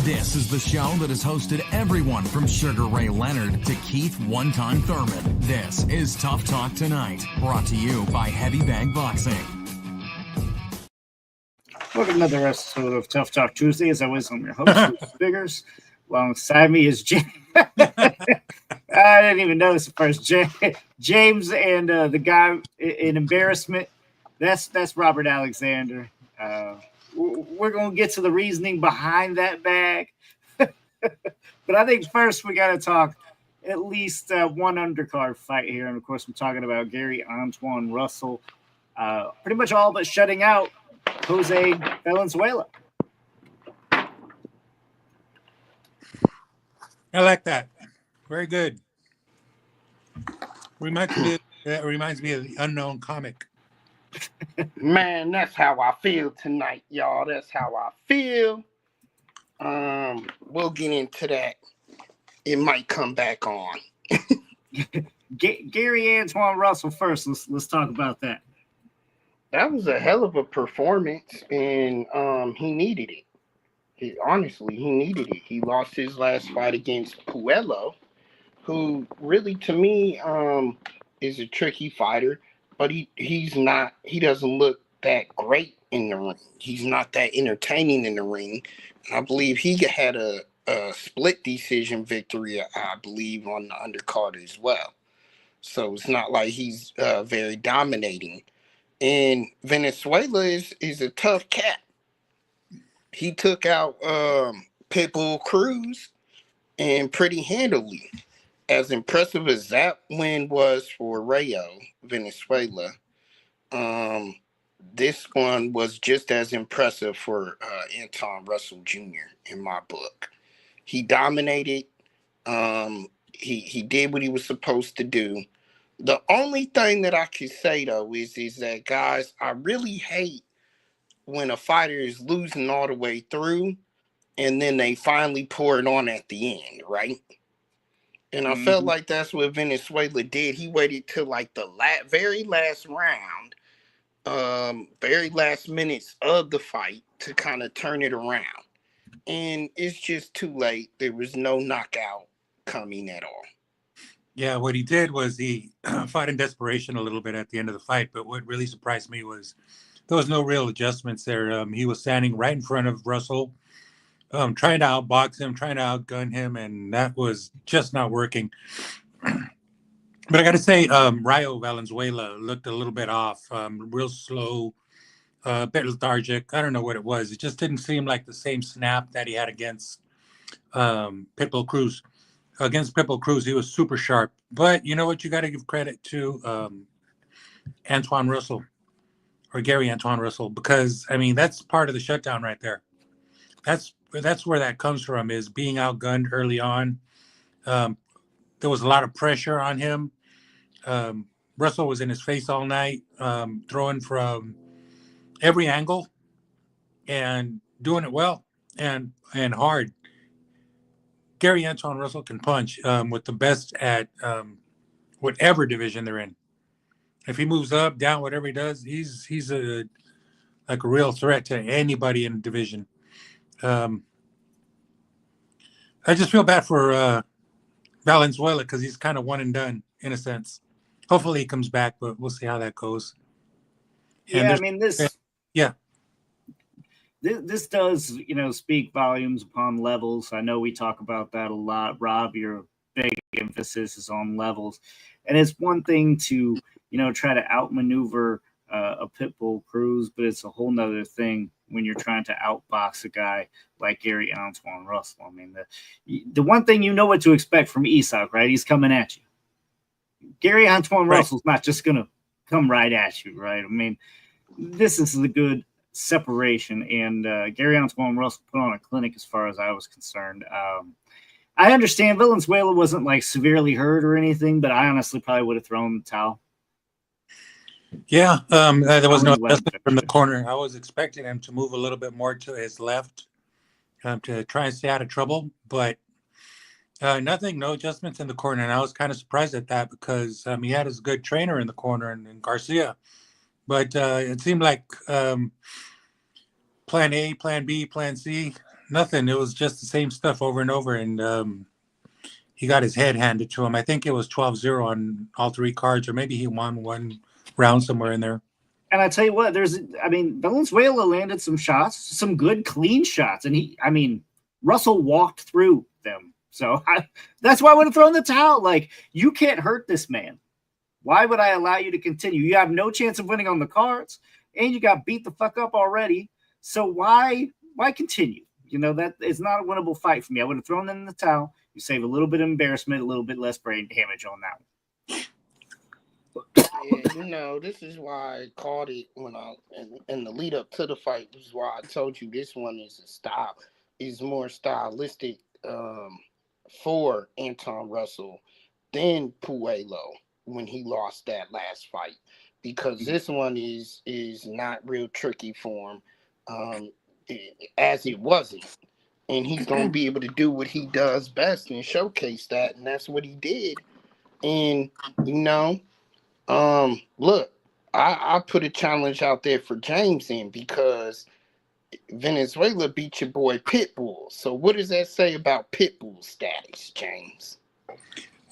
This is the show that has hosted everyone from Sugar Ray Leonard to Keith One-Time Thurman. This is Tough Talk Tonight, brought to you by Heavy Bag Boxing. Welcome to another episode of Tough Talk Tuesday. As always, I'm your host, Luke Biggers. Alongside me is James. I didn't even notice at first. James and the guy in embarrassment. That's Robert Alexander. We're going to get to the reasoning behind that bag. But I think first we got to talk at least one undercard fight here. And, of course, I'm talking about Gary Antuanne Russell. Pretty much all but shutting out Jose Valenzuela. I like that. Very good. Reminds me of the Unknown comic. Man, that's how I feel tonight, y'all. That's how I feel. We'll get into that. It might come back on. Gary Antuanne Russell first. Let's talk about that. That was a hell of a performance, and he needed it. Honestly, he needed it. He lost his last fight against Puello, who really, to me, is a tricky fighter, but he doesn't look that great in the ring. He's not that entertaining in the ring. I believe he had a split decision victory, I believe, on the undercard as well. So it's not like he's very dominating. And Venezuela is a tough cat. He took out Pitbull Cruz and pretty handily. As impressive as that win was for Rayo Venezuela, this one was just as impressive for Antuanne Russell Jr. in my book. He dominated. He did what he was supposed to do. The only thing that I can say, though, is that, guys, I really hate when a fighter is losing all the way through and then they finally pour it on at the end, right? And I felt like that's what Venezuela did. He waited till like the very last round, very last minutes of the fight to kind of turn it around. And it's just too late. There was no knockout coming at all. Yeah, what he did was he fought in desperation a little bit at the end of the fight. But what really surprised me was there was no real adjustments there. He was standing right in front of Russell, trying to outbox him, trying to outgun him, and that was just not working. But I got to say, Rayo Valenzuela looked a little bit off, real slow, a bit lethargic. I don't know what it was. It just didn't seem like the same snap that he had against Pitbull Cruz. Against Pitbull Cruz, he was super sharp. But you know what? You got to give credit to Antuanne Russell, or Gary Antuanne Russell, because, I mean, that's part of the shutdown right there. That's where that comes from, is being outgunned early on. There was a lot of pressure on him. Russell was in his face all night, throwing from every angle and doing it well and hard. Gary Antuanne Russell can punch with the best at whatever division they're in. If he moves up, down, whatever he does, he's a real threat to anybody in the division. I just feel bad for Valenzuela because he's kind of one and done in a sense. Hopefully he comes back, but we'll see how that goes. And yeah, I mean this. Yeah, this does speak volumes upon levels. I know we talk about that a lot, Rob. Your big emphasis is on levels, and it's one thing to try to outmaneuver a Pitbull Cruz, but it's a whole nother thing when you're trying to outbox a guy like Gary Antuanne Russell. I mean, the one thing what to expect from Isak, right? He's coming at you. Gary Antuanne Russell's not just going to come right at you, right? I mean, this is a good separation, and Gary Antuanne Russell put on a clinic as far as I was concerned. I understand Valenzuela wasn't like severely hurt or anything, but I honestly probably would have thrown the towel. Yeah, there was no adjustment from the corner. I was expecting him to move a little bit more to his left to try and stay out of trouble, but no adjustments in the corner. And I was kind of surprised at that because he had his good trainer in the corner in Garcia. But it seemed like plan A, plan B, plan C Nothing. It was just the same stuff over and over, and he got his head handed to him. I think it was 12-0 on all three cards, or maybe he won one round somewhere in there. And I tell you what, Valenzuela landed some shots, some good, clean shots. And Russell walked through them. So that's why I would have thrown the towel. Like, you can't hurt this man. Why would I allow you to continue? You have no chance of winning on the cards, and you got beat the fuck up already. So why continue? That is not a winnable fight for me. I would have thrown them in the towel. You save a little bit of embarrassment, a little bit less brain damage on that one. Yeah, this is why I called it when in the lead up to the fight. This is why I told you this one is more stylistic for Antuanne Russell than Puello when he lost that last fight, because this one is not real tricky for him, as it wasn't, and he's gonna be able to do what he does best and showcase that, and that's what he did. And look, I put a challenge out there for James in, because Venezuela beat your boy Pitbull. So what does that say about Pitbull's status, James?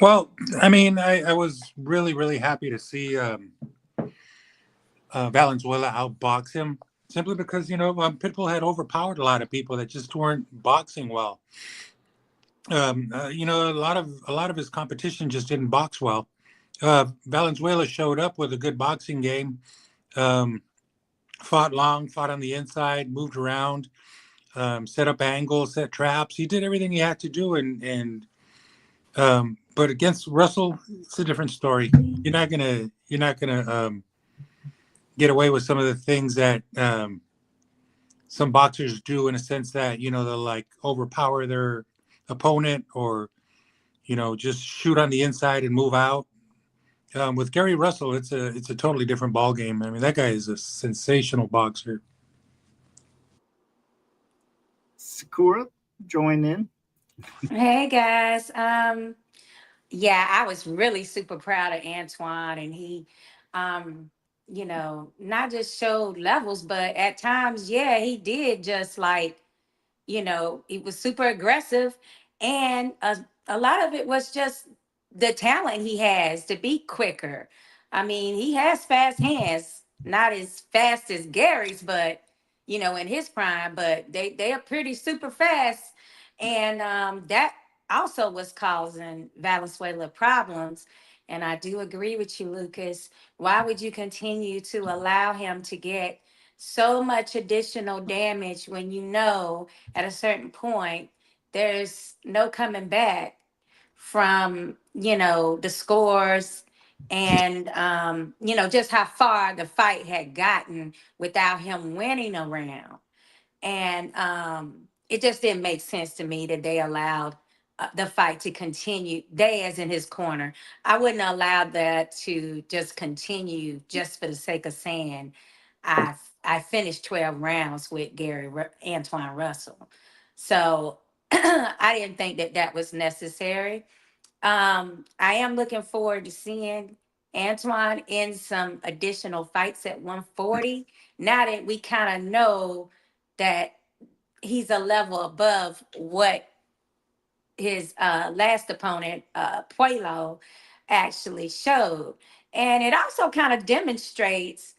Well, I was really, really happy to see Valenzuela outbox him, simply because Pitbull had overpowered a lot of people that just weren't boxing well. A lot of his competition just didn't box well. Valenzuela showed up with a good boxing game. Fought long, fought on the inside, moved around, set up angles, set traps. He did everything he had to do, but against Russell, it's a different story. You're not gonna get away with some of the things that some boxers do, in a sense that they'll like overpower their opponent, or just shoot on the inside and move out. With Gary Russell, it's a totally different ball game. That guy is a sensational boxer. Sakura, join in. Hey guys. Yeah, I was really super proud of Antuanne, and he not just showed levels, but at times, yeah, he did just like, he was super aggressive, and a lot of it was just the talent he has to be quicker. He has fast hands, not as fast as Gary's, but in his prime, but they are pretty super fast, and that also was causing Valenzuela problems. And I do agree with you, Lucas. Why would you continue to allow him to get so much additional damage when at a certain point there's no coming back from the scores, and just how far the fight had gotten without him winning a round. And it just didn't make sense to me that they allowed the fight to continue. They, as in his corner, I wouldn't allow that to just continue just for the sake of saying I finished 12 rounds with Antuanne Russell. So I didn't think that was necessary. I am looking forward to seeing Antuanne in some additional fights at 140. Now that we kind of know that he's a level above what his last opponent, Puello, actually showed. And it also kind of demonstrates,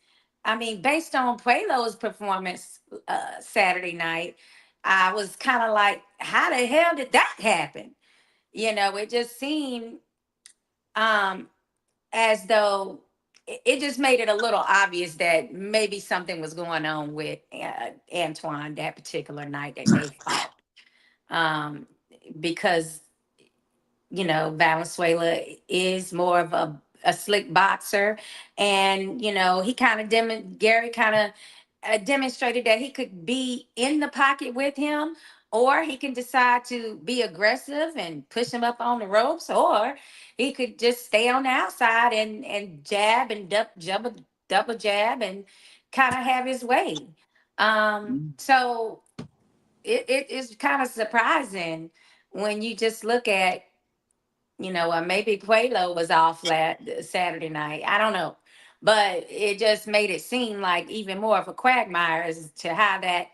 based on Puello's performance Saturday night, I was kind of like, how the hell did that happen? It just seemed as though it just made it a little obvious that maybe something was going on with Antuanne that particular night that they fought. Because, Valenzuela is more of a slick boxer. And, he kind of, Gary kind of demonstrated that he could be in the pocket with him, or he can decide to be aggressive and push him up on the ropes, or he could just stay on the outside and jab and double jab and kind of have his way. So it is kind of surprising when you just look at, maybe Puello was off Saturday night. I don't know. But it just made it seem like even more of a quagmire as to how that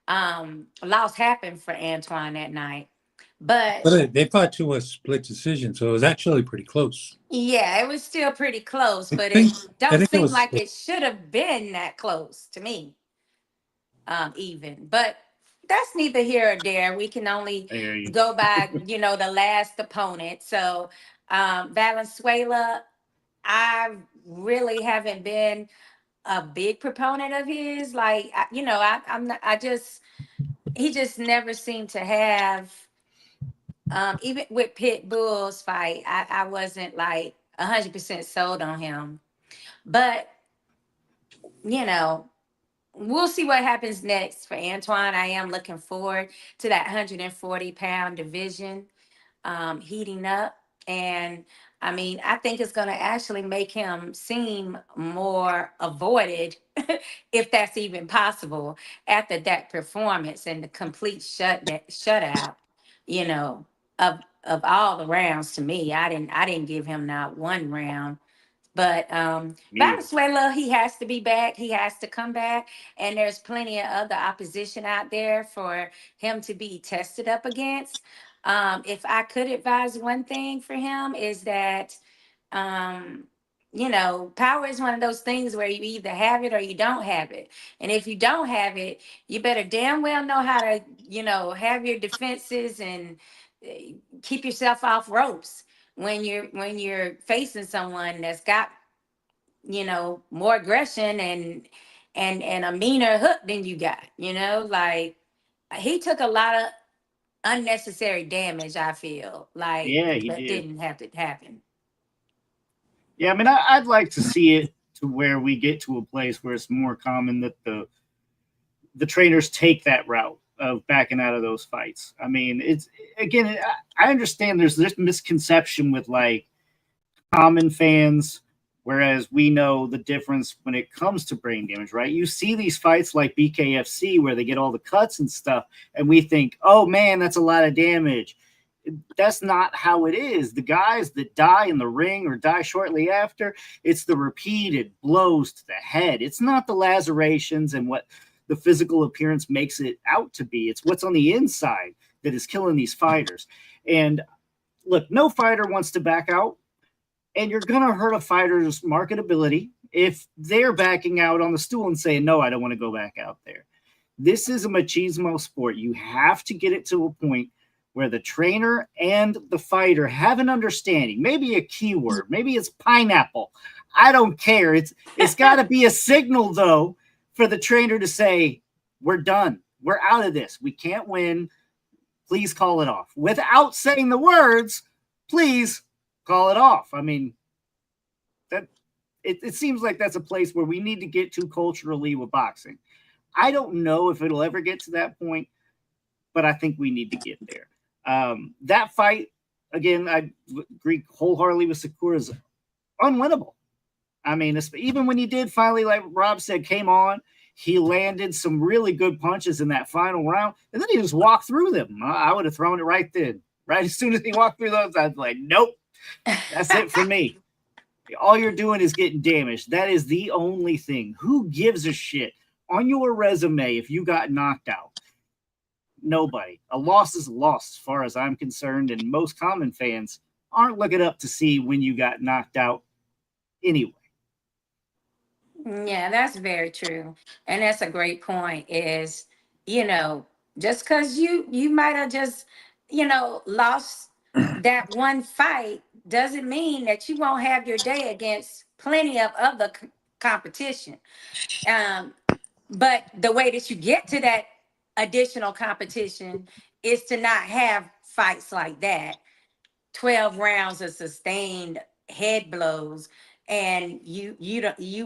Loss happened for Antoine that night. But But they fought to a split decision, so it was actually pretty close. yeah, it was still pretty close, I but think it I don't think it seem was like it should have been that close to me, even. But that's neither here or there. We can only I hear you. go by, the last opponent. So, Valenzuela, I really haven't been a big proponent of his. Like, I'm not. He just never seemed to have. Even with Pit Bull's fight, I wasn't like 100% sold on him. But you know, we'll see what happens next for Antoine. I am looking forward to that 140-pound division heating up. And I mean, I think it's going to actually make him seem more avoided, if that's even possible, after that performance and the complete shutout, you know, of all the rounds to me. I didn't give him not one round. But Me either. Valenzuela, he has to be back. He has to come back. And there's plenty of other opposition out there for him to be tested up against. If I could advise one thing for him is that, um, power is one of those things where you either have it or you don't have it. And if you don't have it, you better damn well know how to, have your defenses and keep yourself off ropes when you're facing someone that's got more aggression and a meaner hook than you got. Like he took a lot of unnecessary damage. I feel like Yeah, he that did. didn't have to happen. Yeah, I mean, I'd like to see it to where we get to a place where it's more common that the trainers take that route of backing out of those fights. I mean, it's again, I understand there's this misconception with like common fans, whereas we know the difference when it comes to brain damage, right? You see these fights like BKFC where they get all the cuts and stuff, and we think, oh man, that's a lot of damage. That's not how it is. The guys that die in the ring or die shortly after, it's the repeated blows to the head. It's not the lacerations and what the physical appearance makes it out to be. It's what's on the inside that is killing these fighters. And look, no fighter wants to back out, and you're going to hurt a fighter's marketability if they're backing out on the stool and saying, no, I don't want to go back out there. This is a machismo sport. You have to get it to a point where the trainer and the fighter have an understanding, maybe a keyword, maybe it's pineapple. I don't care. It's got to be a signal, though, for the trainer to say, we're done. We're out of this. We can't win. Please call it off. Without saying the words, please call it off. I mean, that it seems like that's a place where we need to get to culturally with boxing. I don't know if it'll ever get to that point, but I think we need to get there. That fight, again, I agree wholeheartedly with Sakura, is unwinnable. I mean, even when he did finally, like Rob said, came on, he landed some really good punches in that final round, and then he just walked through them. I would have thrown it right then. Right as soon as he walked through those, I was like, nope, that's it for me. All you're doing is getting damaged. That is the only thing. Who gives a shit on your resume if you got knocked out? Nobody. A loss is a loss as far as I'm concerned, and most common fans aren't looking up to see when you got knocked out anyway. Yeah, that's very true. And that's a great point is, you know, just because you might have just, lost that one fight doesn't mean that you won't have your day against plenty of other competition. Um, but the way that you get to that additional competition is to not have fights like that. 12 rounds of sustained head blows, and you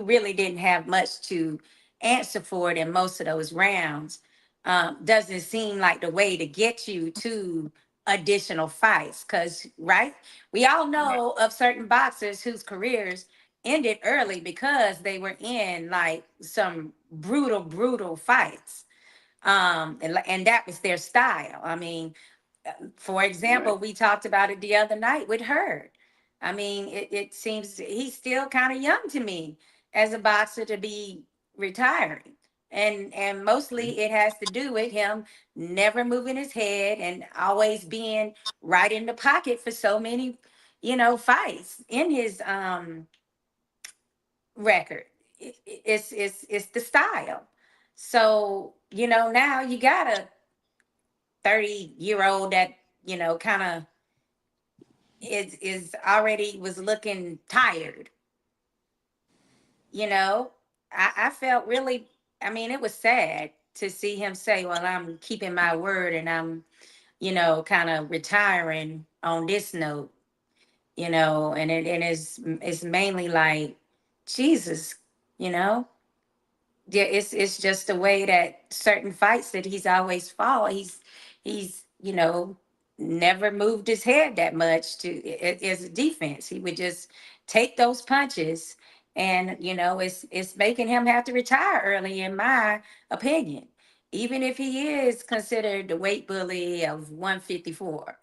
really didn't have much to answer for it in most of those rounds. Doesn't seem like the way to get you to additional fights, because right, we all Right. know of certain boxers whose careers ended early because they were in like some brutal fights, and that was their style. I mean, for example, Right. we talked about it the other night with Hurd. I mean, it seems he's still kind of young to me as a boxer to be retiring. And mostly it has to do with him never moving his head and always being right in the pocket for so many, fights in his record. It's the style. So, now you got a 30-year-old that, kind of is already was looking tired. I felt really, I mean, it was sad to see him say, well, I'm keeping my word and I'm, kind of retiring on this note, and it's mainly like, Jesus, you know, yeah, it's just the way that certain fights that he's always fought. He's never moved his head that much as a defense. He would just take those punches, and it's making him have to retire early, in my opinion. Even if he is considered the weight bully of 154,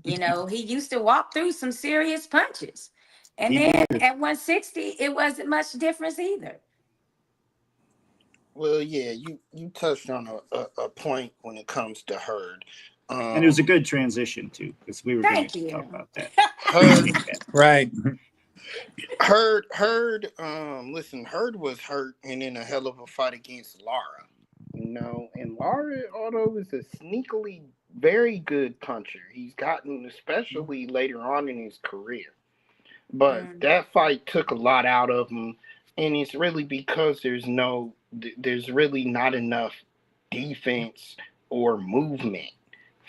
he used to walk through some serious punches, and He then did. at 160, it wasn't much difference either. Well, yeah, you touched on a point when it comes to Hurd. And it was a good transition too, because we were going Thank to talk you. about that. Hurd, Right. Hurd. Listen, Hurd was hurt and in a hell of a fight against Lara. And Lara, although is a sneakily very good puncher, he's gotten especially later on in his career. But Mm. that fight took a lot out of him, and it's really because there's really not enough defense or movement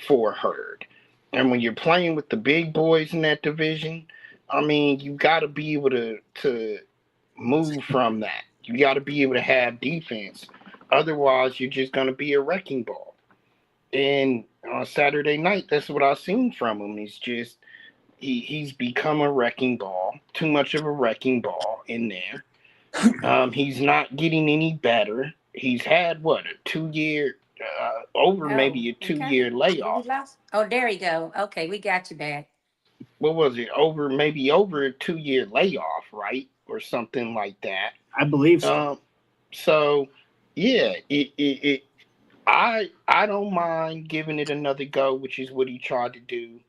for Hurd. And when you're playing with the big boys in that division, I mean, you got to be able to move from that. You got to be able to have defense. Otherwise, you're just going to be a wrecking ball. And on Saturday night, that's what I've seen from him. It's just he's become a wrecking ball, too much of a wrecking ball in there. He's not getting any better. He's had what, a 2 year, over Oh, maybe a okay. 2 year Did we layoff. lost? Oh, there you go. Okay, we got you back. What was it? Over a 2 year layoff, right, or something like that. I believe so. So yeah, I don't mind giving it another go, which is what he tried to do.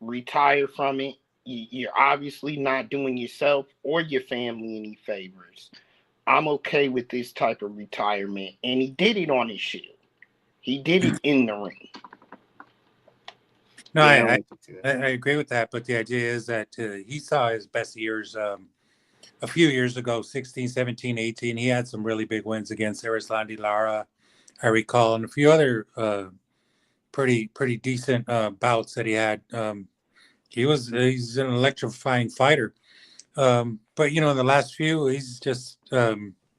Retire from it. You're obviously not doing yourself or your family any favors. I'm okay with this type of retirement, and he did it on his shield. He did it in the ring. No, Yeah, I agree with that. But the idea is that he saw his best years a few years ago, 16, 17, 18. He had some really big wins against Arislandi Lara, I recall, and a few other pretty decent bouts that he had. He's an electrifying fighter. But in the last few, he's just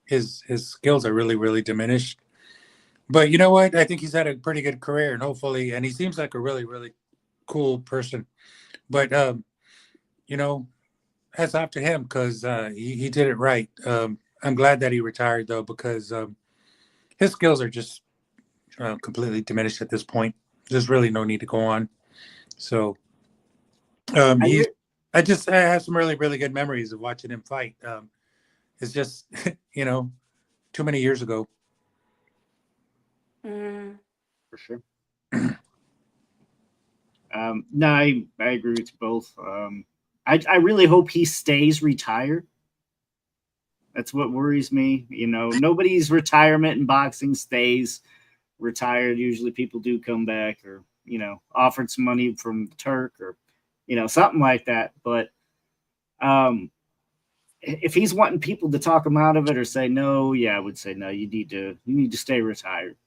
his skills are really diminished. But you know what? I think he's had a pretty good career, and he seems like a really cool person. But hats off to him because he did it right. I'm glad that he retired though, because his skills are just completely diminished at this point. There's really no need to go on. So I have some really good memories of watching him fight. It's just too many years ago. Mm. for sure. No, I agree with you both. I really hope he stays retired. That's what worries me. Nobody's retirement in boxing stays retired. Usually people do come back or, offered some money from the Turk or, something like that. But if he's wanting people to talk him out of it or say no, yeah, I would say no, you need to stay retired.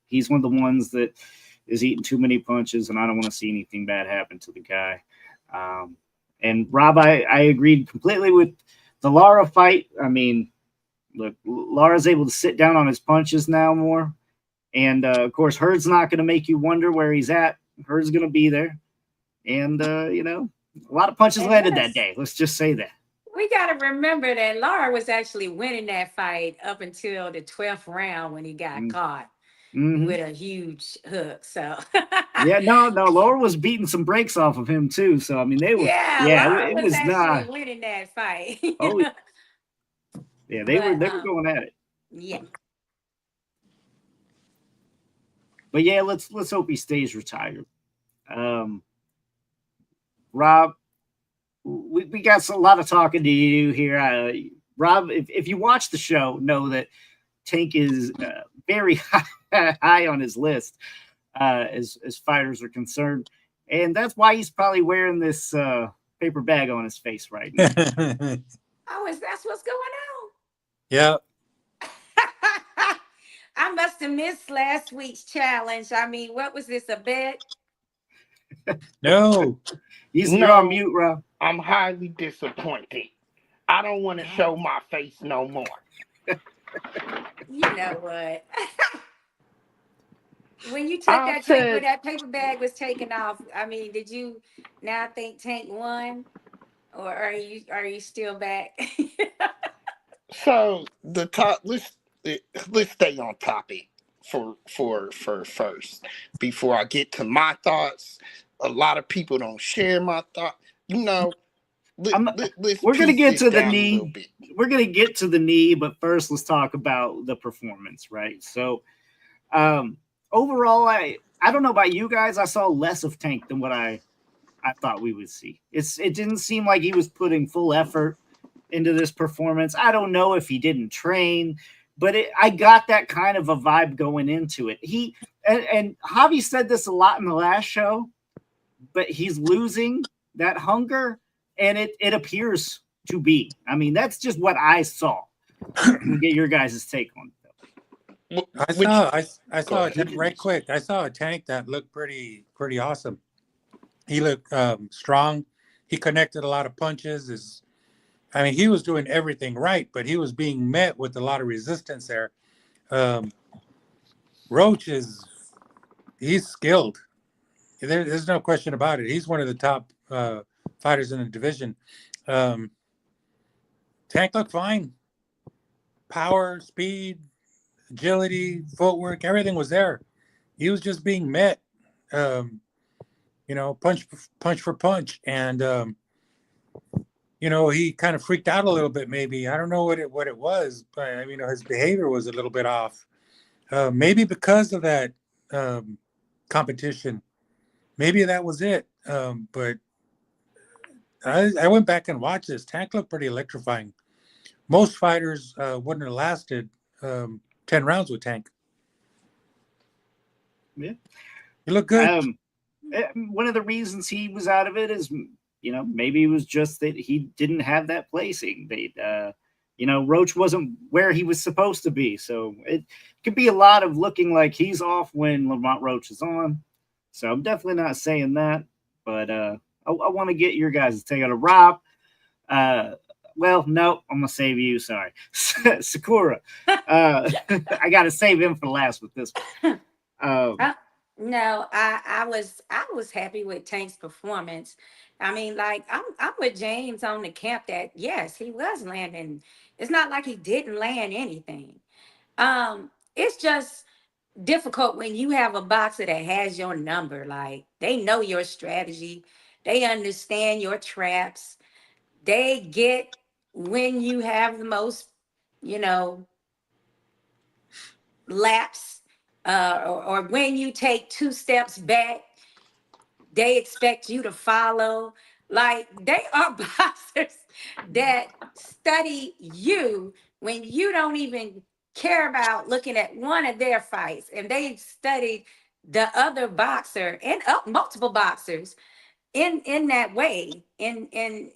He's one of the ones that is eating too many punches, and I don't want to see anything bad happen to the guy. And Rob, I agreed completely with the Lara fight. I mean, look, Lara's able to sit down on his punches now more. And, of course, Hurd's not going to make you wonder where he's at. Hurd's going to be there. And, a lot of punches landed that day. Let's just say that. We got to remember that Lara was actually winning that fight up until the 12th round when he got caught with a huge hook. So yeah, no, Lara was beating some breaks off of him too. So I mean, they were Lara it was was actually not winning that fight. oh yeah, they were going at it. Yeah. But yeah, let's hope he stays retired. Rob, we got a lot of talking to you here. Rob, if you watch the show, know that Tank is very high on his list as fighters are concerned, and that's why he's probably wearing this paper bag on his face right now. Oh, that's what's going on? Yeah. I must have missed last week's challenge. I mean, what was this, a bet? No. You're on mute, Rob. I'm highly disappointed. I don't want to show my face no more. You know what? When you took when that paper bag was taken off, I mean, did you now think Tank won? Or are you still back? So the top let's stay on topic for first before I get to my thoughts. A lot of people don't share my thought. You know, we're gonna get to the knee. We're gonna get to the knee, but first let's talk about the performance, right? So, overall, I don't know about you guys. I saw less of Tank than what I thought we would see. It didn't seem like he was putting full effort into this performance. I don't know if he didn't train, but I got that kind of a vibe going into it. He and Javi said this a lot in the last show, but he's losing that hunger, and it appears to be. I mean, that's just what I saw. We'll get your guys' take on it. I saw right quick. I saw a Tank that looked pretty awesome. He looked strong. He connected a lot of punches. He was doing everything right, but he was being met with a lot of resistance there. Roach he's skilled. There's no question about it. He's one of the top fighters in the division. Tank looked fine. Power, speed, agility, footwork, everything was there. He was just being met, punch for punch. And, he kind of freaked out a little bit, maybe. I don't know what it was, but his behavior was a little bit off. Maybe because of that competition. Maybe that was it. But I went back and watched this. Tank looked pretty electrifying. Most fighters wouldn't have lasted 10 rounds with Tank. Yeah. You look good. One of the reasons he was out of it is, maybe it was just that he didn't have that placing. Roach wasn't where he was supposed to be. So it could be a lot of looking like he's off when Lamont Roach is on. So I'm definitely not saying that. But I want to get your guys' take on it. Rob, well, no, I'm going to save you. Sorry. Sakura. I got to save him for last with this one. No, I was happy with Tank's performance. I'm with James on the camp that yes, he was landing. It's not like he didn't land anything. It's just difficult when you have a boxer that has your number. Like, they know your strategy, they understand your traps, they get when you have the most, laps, or when you take 2 steps back, they expect you to follow. Like, they are boxers that study you when you don't even care about looking at one of their fights, and they studied the other boxer and multiple boxers in that way. And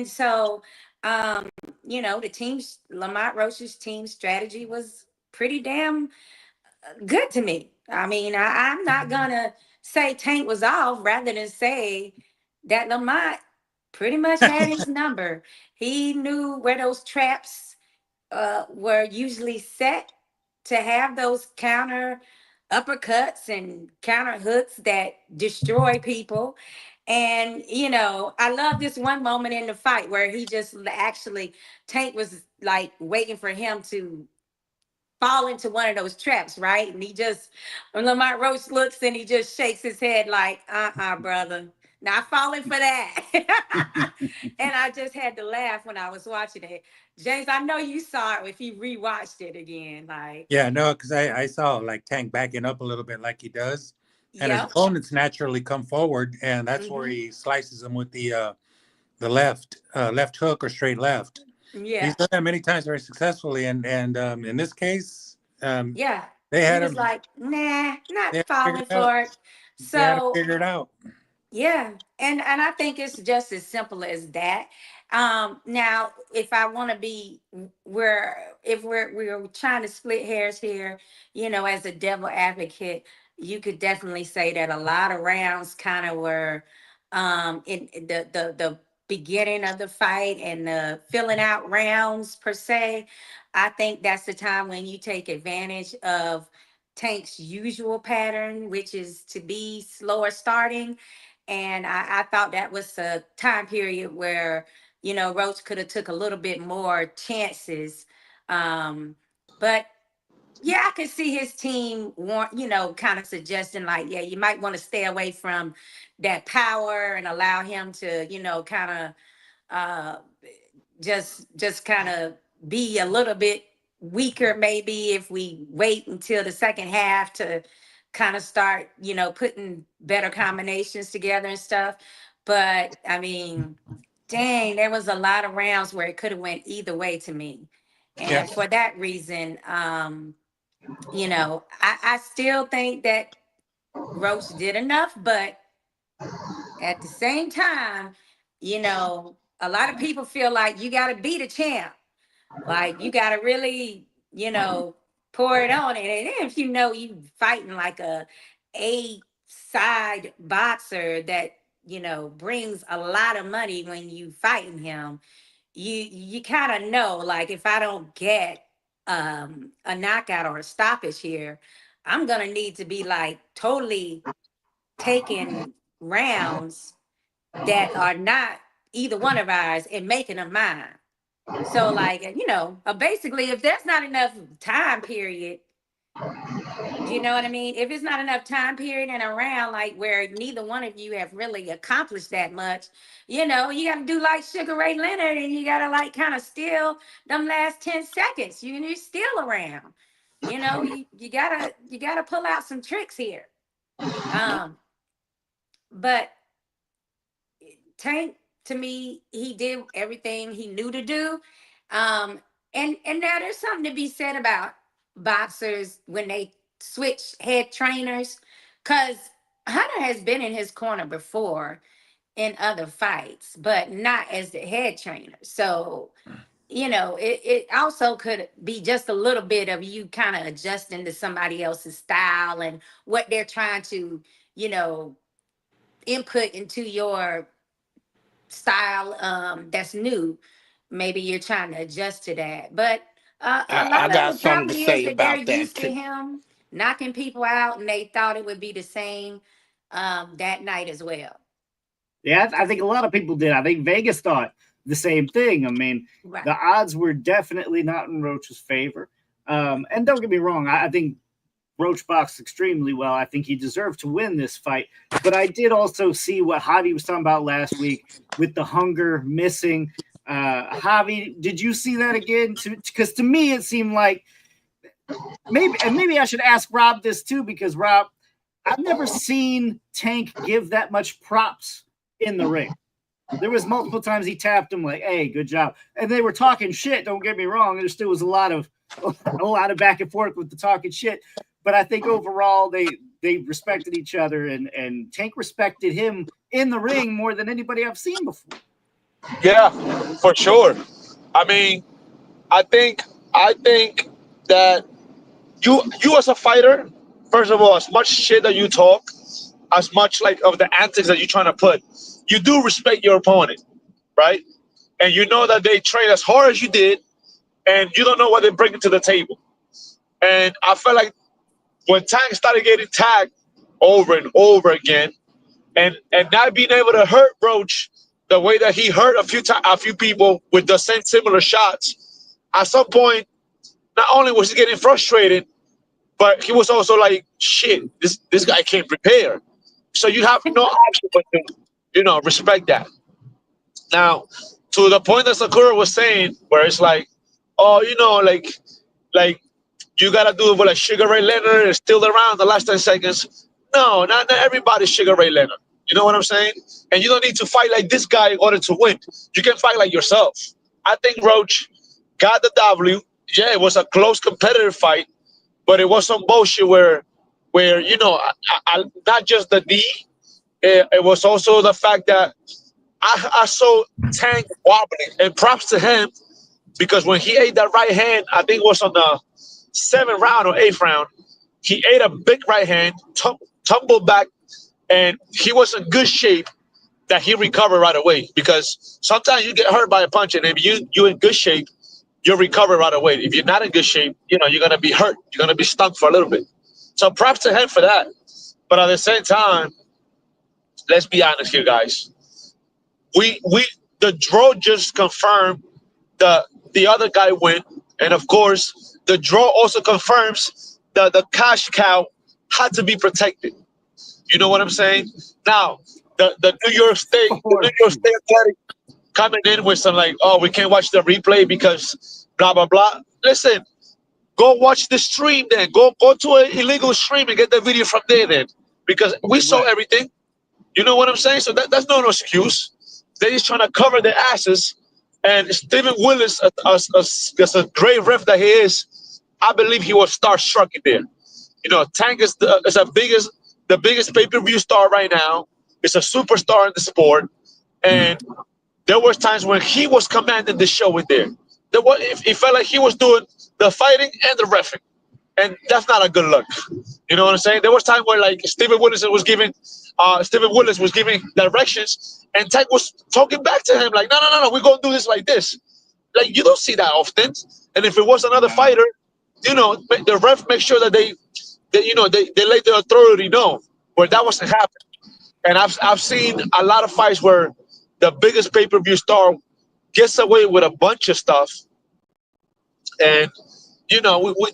so the team's Lamont Roach's team strategy was pretty damn good to me. I'm not gonna say Tank was off, rather than say that Lamont pretty much had his number. He knew where those traps were usually set to have those counter uppercuts and counter hooks that destroy people. And I love this one moment in the fight where he just actually, Tank was like waiting for him to fall into one of those traps, right? And when Lamont Roach looks, and he just shakes his head like, brother, Not falling for that. And I just had to laugh when I was watching it. James, I know you saw it if you rewatched it again. Like, Yeah, no, because I saw like Tank backing up a little bit like he does, and his yep. opponents naturally come forward, and that's where Hmm. he slices them with the left hook or straight left. He's Yeah. done that many times very successfully, and in this case, Yeah. they He had was him. like, nah, They not had to figure falling it out. for it. They had to So figure it out. yeah, and I think it's just as simple as that. Now, if I want to be where if we're trying to split hairs here, as a devil advocate, you could definitely say that a lot of rounds kind of were in the beginning of the fight and the filling out rounds per se. I think that's the time when you take advantage of Tank's usual pattern, which is to be slower starting, and I thought that was a time period where Roach could have took a little bit more chances. But yeah, I could see his team want kind of suggesting like, yeah, you might want to stay away from that power and allow him to kind of uh just kind of be a little bit weaker maybe if we wait until the second half to kind of start putting better combinations together and stuff. But I mean, dang, there was a lot of rounds where it could have went either way to me, Yeah, and for that reason, I still think that Roach did enough, but at the same time, a lot of people feel like you got to be the champ. Like you got to really, pour it on it. And then if you fighting like a side boxer that, brings a lot of money when you fighting him, you kind of know, like if I don't get a knockout or a stoppage here, I'm gonna need to be like totally taking rounds that are not either one of ours and making them mine. So like, basically if there's not enough time period, do you know what I mean? If it's not enough time period in a round, like where neither one of you have really accomplished that much, you gotta do like Sugar Ray Leonard and you gotta like kind of steal them last 10 seconds. You're still around. You gotta pull out some tricks here. Um, but Tank, to me, he did everything he knew to do. Um, and now there's something to be said about boxers when they switch head trainers, because Hunter has been in his corner before in other fights, but not as the head trainer. So, it also could be just a little bit of you kind of adjusting to somebody else's style and what they're trying to, you know, input into your style that's new. Maybe you're trying to adjust to that, but a I lot of got it something to probably is say that they're about that used to too. him knocking people out and they thought it would be the same that night as well. Yeah, I think a lot of people did. I think Vegas thought the same thing. I mean, Right. the odds were definitely not in Roach's favor. And don't get me wrong, I think Roach boxed extremely well. I think he deserved to win this fight. But I did also see what Javi was talking about last week with the hunger missing. Javi, did you see that again? Because to me, it seemed like maybe I should ask Rob this too, because Rob, I've never seen Tank give that much props in the ring. There was multiple times he tapped him like, "Hey, good job," and they were talking shit. Don't get me wrong. There still was a lot of back and forth with the talking shit. But I think overall they respected each other, and Tank respected him in the ring more than anybody I've seen before. Yeah, for sure. I mean, I think I think that you as a fighter, first of all, as much shit that you talk, as much like of the antics that you're trying to put, you do respect your opponent, right? And you know that they train as hard as you did, and you don't know what they bring to the table. And I felt like when Tank started getting tagged over and over again, and not being able to hurt Roach the way that he hurt a few people with the same similar shots, at some point, not only was he getting frustrated, but he was also like, shit, this guy can't prepare. So you have no option but to respect that. Now, to the point that Sakura was saying, where it's like, oh, like you gotta do it with like Sugar Ray Leonard is still around the last 10 seconds. No, not everybody's Sugar Ray Leonard. You know what I'm saying? And you don't need to fight like this guy in order to win. You can fight like yourself. I think Roach got the W. Yeah, it was a close competitive fight, but it was some bullshit where not just the knee. It was also the fact that I saw Tank wobbling, and props to him because when he ate that right hand, I think it was on the 7th round or 8th round, he ate a big right hand, tumbled back, and he was in good shape that he recovered right away. Because sometimes you get hurt by a punch, and if you're in good shape, you'll recover right away. If you're not in good shape, you're gonna be hurt. You're gonna be stuck for a little bit. So props to him for that. But at the same time, let's be honest here, guys. The draw just confirmed the other guy win, and of course, the draw also confirms that the cash cow had to be protected. You know what I'm saying? Now, the New York State Athletic coming in with some like, oh, we can't watch the replay because blah blah blah. Listen, go watch the stream then. Go to an illegal stream and get the video from there then, because we saw everything. You know what I'm saying? So that's no excuse. They're just trying to cover their asses. And Stephen Willis, as a great ref that he is, I believe he was starstruck in there. Tank is the biggest pay-per-view star right now. It's a superstar in the sport. And there was times when he was commanding the show in there. It felt like he was doing the fighting and the reffing. And that's not a good look. You know what I'm saying? There was time where like Stephen Willis was giving directions, and Tank was talking back to him like, no, we're gonna do this like this. Like, you don't see that often. And if it was another fighter, the ref makes sure that they let the authority know where that wasn't happening. And I've seen a lot of fights where the biggest pay-per-view star gets away with a bunch of stuff, and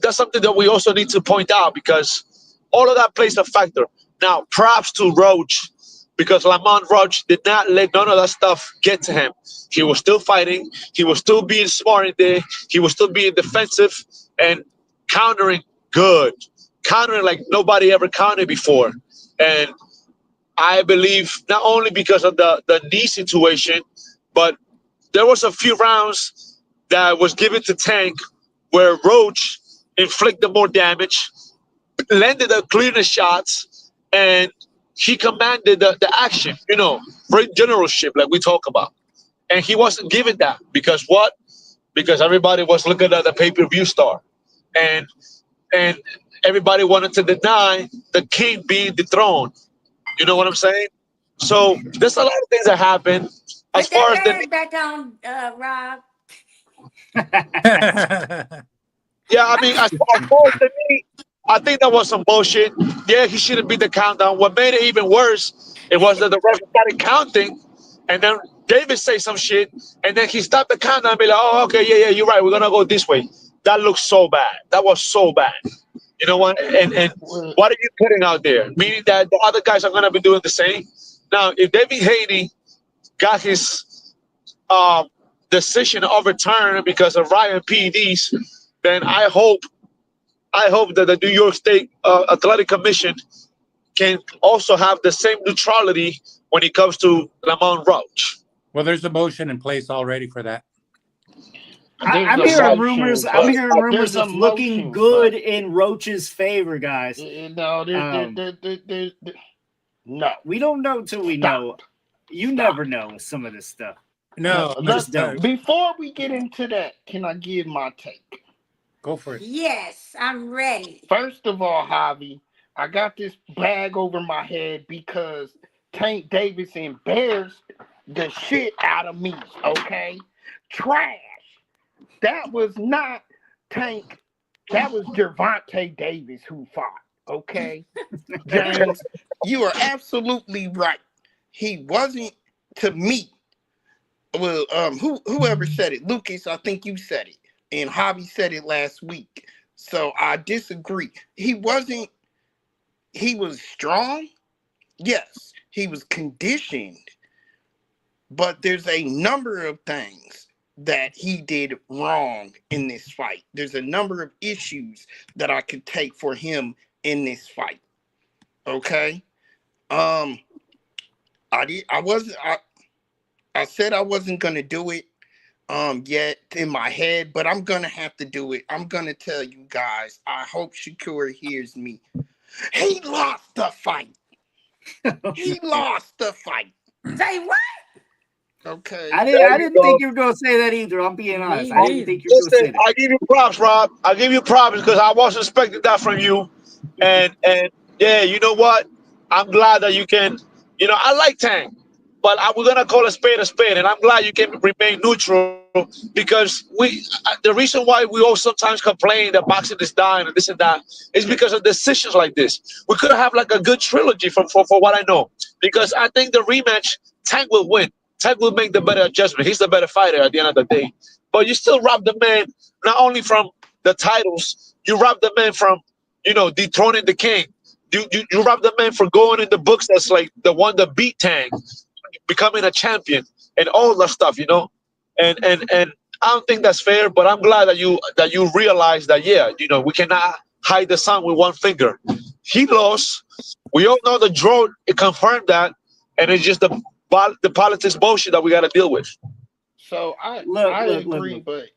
that's something that we also need to point out, because all of that plays a factor. Now, props to Roach, because Lamont Roach did not let none of that stuff get to him. He was still fighting. He was still being smart in there. He was still being defensive and countering good. Countering like nobody ever countered before. And I believe not only because of the knee situation, but there was a few rounds that was given to Tank where Roach inflicted more damage, landed the cleaner shots, and he commanded the action, great generalship like we talk about. And he wasn't given that because what? Because everybody was looking at the pay-per-view star. And everybody wanted to deny the king being dethroned. You know what I'm saying? So there's a lot of things that happen. As far as the back on, Rob. Yeah, I mean, as far as the knee, I think that was some bullshit. Yeah, he shouldn't beat the countdown. What made it even worse, it was that the ref started counting, and then David say some shit, and then he stopped the countdown and be like, oh, okay, yeah, you're right. We're going to go this way. That looks so bad. That was so bad. You know what? And what are you putting out there? Meaning that the other guys are going to be doing the same? Now, if David Haney got his decision overturned because of Ryan PEDs, then I hope that the New York State Athletic Commission can also have the same neutrality when it comes to Lamont Roach. Well, there's a motion in place already for that. I'm hearing rumors. It's looking good in Roach's favor, guys. No, no. We don't know till we know. You never know with some of this stuff. No, just don't. Before we get into that, can I give my take? Go for it. Yes, I'm ready. First of all, Javi, I got this bag over my head because Tank Davis embarrassed the shit out of me, okay? Trash. That was not Tank. That was Gervonta Davis who fought, okay? James, you are absolutely right. He wasn't, to me, well, whoever said it, Lucas, I think you said it, and Javi said it last week. So I disagree. He was strong. Yes, he was conditioned but there's a number of things that he did wrong in this fight. There's a number of issues that I could take for him in this fight. Okay. I said I wasn't gonna do it yet in my head, but I'm gonna have to do it. I'm gonna tell you guys. I hope Shakur hears me. He lost the fight. He lost the fight. Say what? Okay. I There you didn't go. think you were gonna say that either. I'm being honest. I didn't neither. think you were gonna Listen, say that. I give you props, Rob. I give you props because I wasn't expecting that from you. And yeah, you know what? I'm glad that you can. I like Tank, but we're gonna call a spade, and I'm glad you can remain neutral because the reason why we all sometimes complain that boxing is dying and this and that is because of decisions like this. We could have like a good trilogy for what I know, because I think the rematch Tank will win. Tank will make the better adjustment. He's the better fighter at the end of the day. But you still rob the man not only from the titles, you rob the man from, dethroning the king. You rob the man for going in the books that's like the one that beat Tank, becoming a champion and all that stuff. And I don't think that's fair, but I'm glad that you realize that, yeah, we cannot hide the sun with one finger. He lost. We all know the draw, it confirmed that, and it's just the politics bullshit that we got to deal with. So I Look. agree, but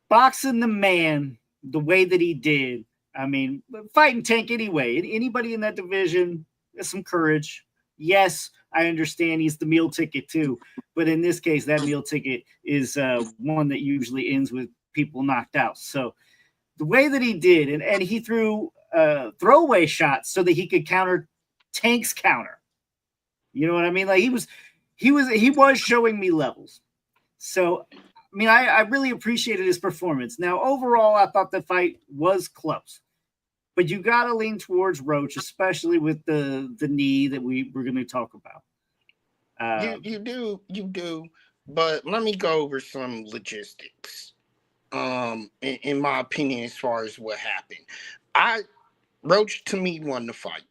Boxing the man the way that he did. I mean, fighting Tank anyway. Anybody in that division, there's some courage. Yes, I understand he's the meal ticket too, but in this case, that meal ticket is one that usually ends with people knocked out. So the way that he did, and he threw throwaway shots so that he could counter Tank's counter. You know what I mean? Like he was showing me levels. So I mean, I really appreciated his performance. Now, overall, I thought the fight was close, but you got to lean towards Roach, especially with the knee that we're going to talk about. you do. But let me go over some logistics. In my opinion, as far as what happened, Roach to me won the fight.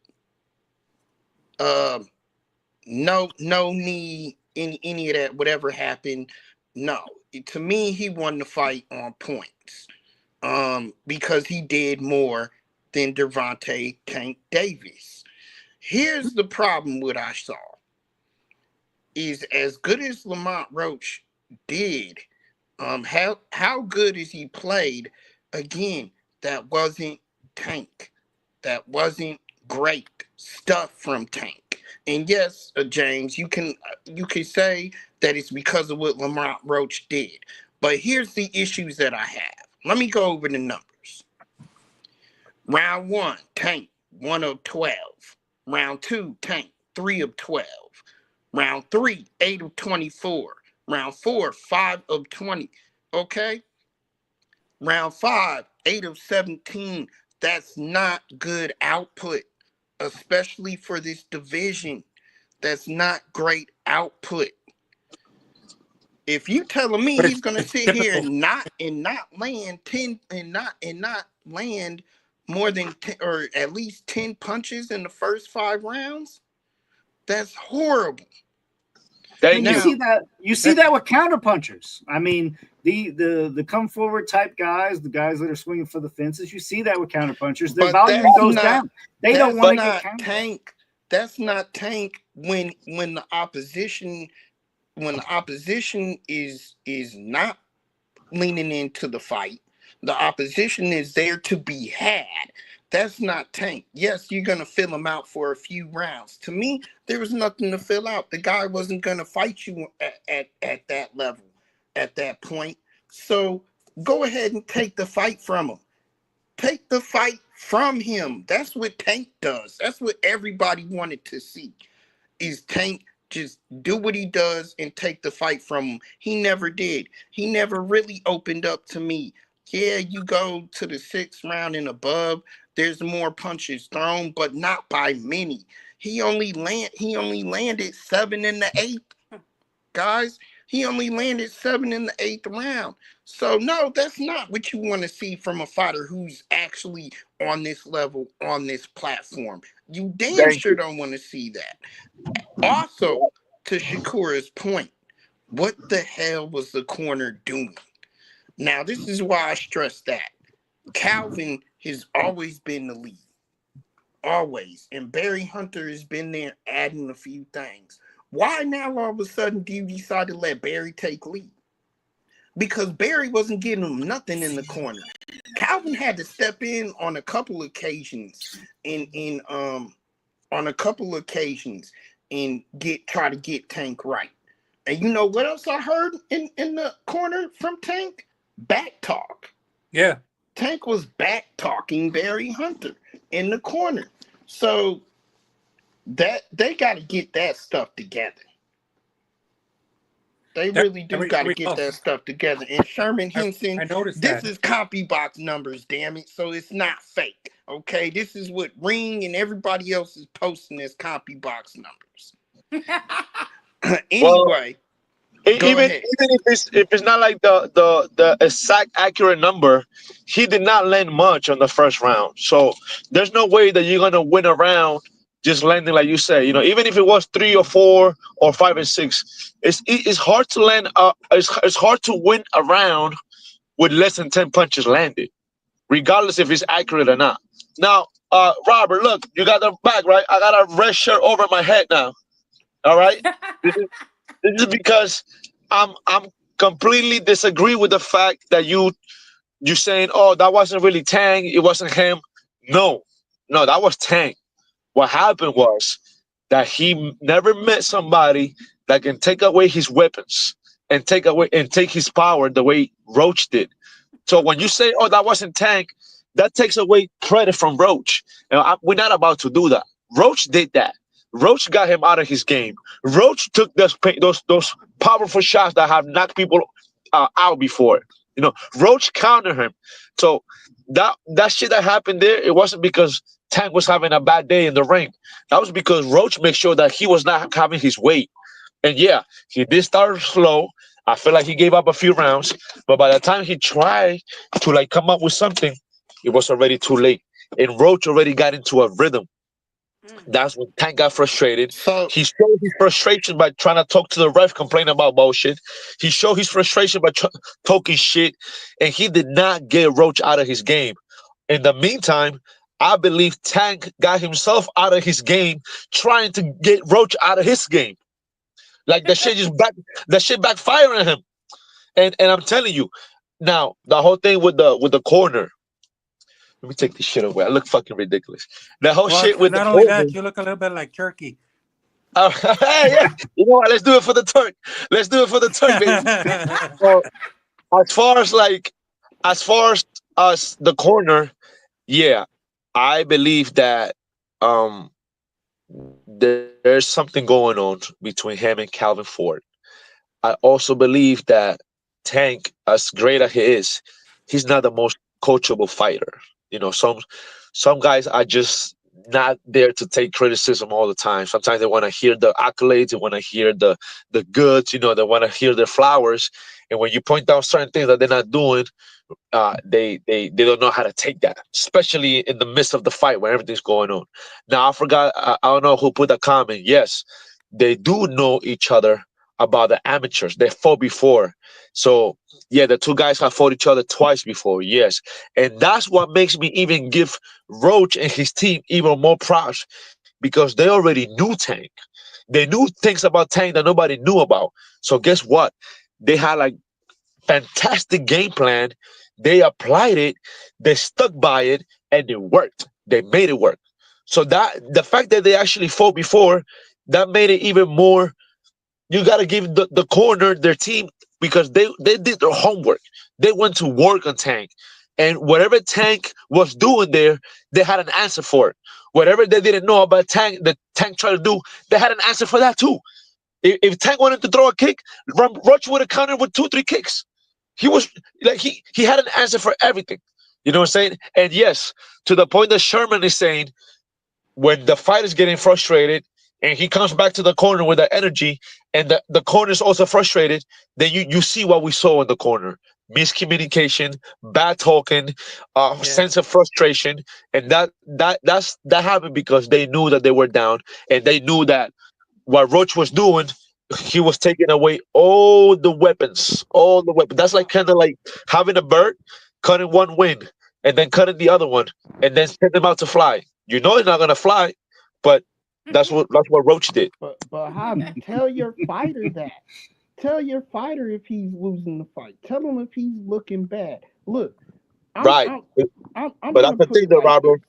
No knee, any of that, whatever happened. No, to me, he won the fight on points. Because he did more than Devontae Tank Davis. Here's the problem what I saw is as good as Lamont Roach did, how good is he played? Again, that wasn't Tank. That wasn't great stuff from Tank. And yes, James, you can say that it's because of what Lamont Roach did. But here's the issues that I have. Let me go over the numbers. Round 1, Tank, 1 of 12. Round 2, Tank, 3 of 12. Round 3, 8 of 24. Round 4, 5 of 20. Okay? Round 5, 8 of 17. That's not good output, especially for this division. That's not great output. If you telling me But he's gonna it's sit here typical. and not land 10 and not land more than 10, or at least 10 punches in the first 5 rounds, that's horrible. And Thank you you. Now, see that with counter punchers. I mean, the come forward type guys, the guys that are swinging for the fences, you see that with counter punchers. Their but volume goes down. They don't that's want to get not countered. Tank. That's not Tank when the opposition is not leaning into the fight. The opposition is there to be had. That's not Tank. Yes, you're going to fill him out for a few rounds. To me, there was nothing to fill out. The guy wasn't going to fight you at that level, at that point. So go ahead and take the fight from him. Take the fight from him. That's what Tank does. That's what everybody wanted to see. Is Tank just do what he does and take the fight from him. He never did. He never really opened up to me. Yeah, you go to the 6th round and above, there's more punches thrown, but not by many. He only landed 7 in the 8th. Guys, he only landed 7 in the 8th round. So no, that's not what you want to see from a fighter who's actually on this level, on this platform. You damn Thank sure you. don't want to see that. Also, to Shakura's point, What the hell was the corner doing? Now, this is why I stress that. Calvin has always been the lead. Always. And Barry Hunter has been there adding a few things. Why now all of a sudden do you decide to let Barry take lead? Because Barry wasn't getting him nothing in the corner. Calvin had to step in on a couple occasions on a couple occasions and try to get Tank right. And you know what else I heard in the corner from Tank? Back talk. Yeah. Tank was back talking Barry Hunter in the corner. So that they got to get that stuff together. They really do got to get that stuff together. And Sherman Henson, I noticed this that. is copy box numbers, damn it. So it's not fake. Okay, this is what Ring and everybody else is posting as copy box numbers. Anyway, even if it's not like the exact accurate number, he did not land much on the first round. So there's no way that you're gonna win a round just landing like you say. You know, even if it was 3 or 4 or 5 and 6, it's hard to land. It's hard to win a round with less than 10 punches landed, regardless if it's accurate or not. Now, Robert, look, you got the back right. I got a red shirt over my head now. All right. This is because I'm completely disagree with the fact that you saying, oh, that wasn't really Tang, it wasn't him. No, that was Tang. What happened was that he never met somebody that can take away his weapons and take his power the way Roach did. So when you say, oh, that wasn't Tang, that takes away credit from Roach. And we're not about to do that. Roach did that. Roach got him out of his game. Roach took those powerful shots that have knocked people out before. You know, Roach countered him. So that shit that happened there, it wasn't because Tank was having a bad day in the ring. That was because Roach made sure that he was not having his weight. And yeah, he did start slow. I feel like he gave up a few rounds, but by the time he tried to like come up with something, it was already too late. And Roach already got into a rhythm. That's when Tank got frustrated. So He showed his frustration by trying to talk to the ref, complain about bullshit. He showed his frustration by talking shit, and he did not get Roach out of his game. In the meantime, I believe Tank got himself out of his game, trying to get Roach out of his game. Like that shit backfiring him. And I'm telling you, now the whole thing with the corner. Let me take this shit away. I look fucking ridiculous. The whole shit with the not only corner. that, you look a little bit like Turkey. Hey, yeah. You know what? Let's do it for the Turk. Let's do it for the Turk, baby. So, as far as the corner, yeah, I believe that there's something going on between him and Calvin Ford. I also believe that Tank, as great as he is, he's not the most coachable fighter. You know, some guys are just not there to take criticism all the time. Sometimes they want to hear the accolades, they want to hear the goods, you know, they want to hear their flowers. And when you point out certain things that they're not doing, they don't know how to take that, especially in the midst of the fight when everything's going on. Now I forgot, I don't know who put that comment. Yes, they do know each other about the amateurs. They fought before. So yeah, the two guys have fought each other twice before. Yes. And that's what makes me even give Roach and his team even more props, because they already knew Tank. They knew things about Tank that nobody knew about. So guess what? They had like fantastic game plan. They applied it, they stuck by it, and it worked. They made it work. So that the fact that they actually fought before, that made it even more. You got to give the corner their team, because they did their homework. They went to work on Tank, and whatever Tank was doing there, they had an answer for it. Whatever they didn't know about Tank, the Tank tried to do, they had an answer for that too. If Tank wanted to throw a kick, Roach would have countered with 2-3 kicks. He was like he had an answer for everything. You know what I'm saying? And yes, to the point that Sherman is saying, when the fight is getting frustrated and he comes back to the corner with that energy, and the corner is also frustrated, then you see what we saw in the corner: miscommunication, bad talking, sense of frustration. And that happened because they knew that they were down, and they knew that what Roach was doing, he was taking away all the weapons, all the weapons. That's like kind of like having a bird, cutting one wing, and then cutting the other one, and then send them out to fly. You know it's not gonna fly, but that's what Roach did. But Javi, tell your fighter that. Tell your fighter if he's losing the fight. Tell him if he's looking bad. Look, I'm Right. I'm I'm But that's gonna the put thing, it though, like Robert. this.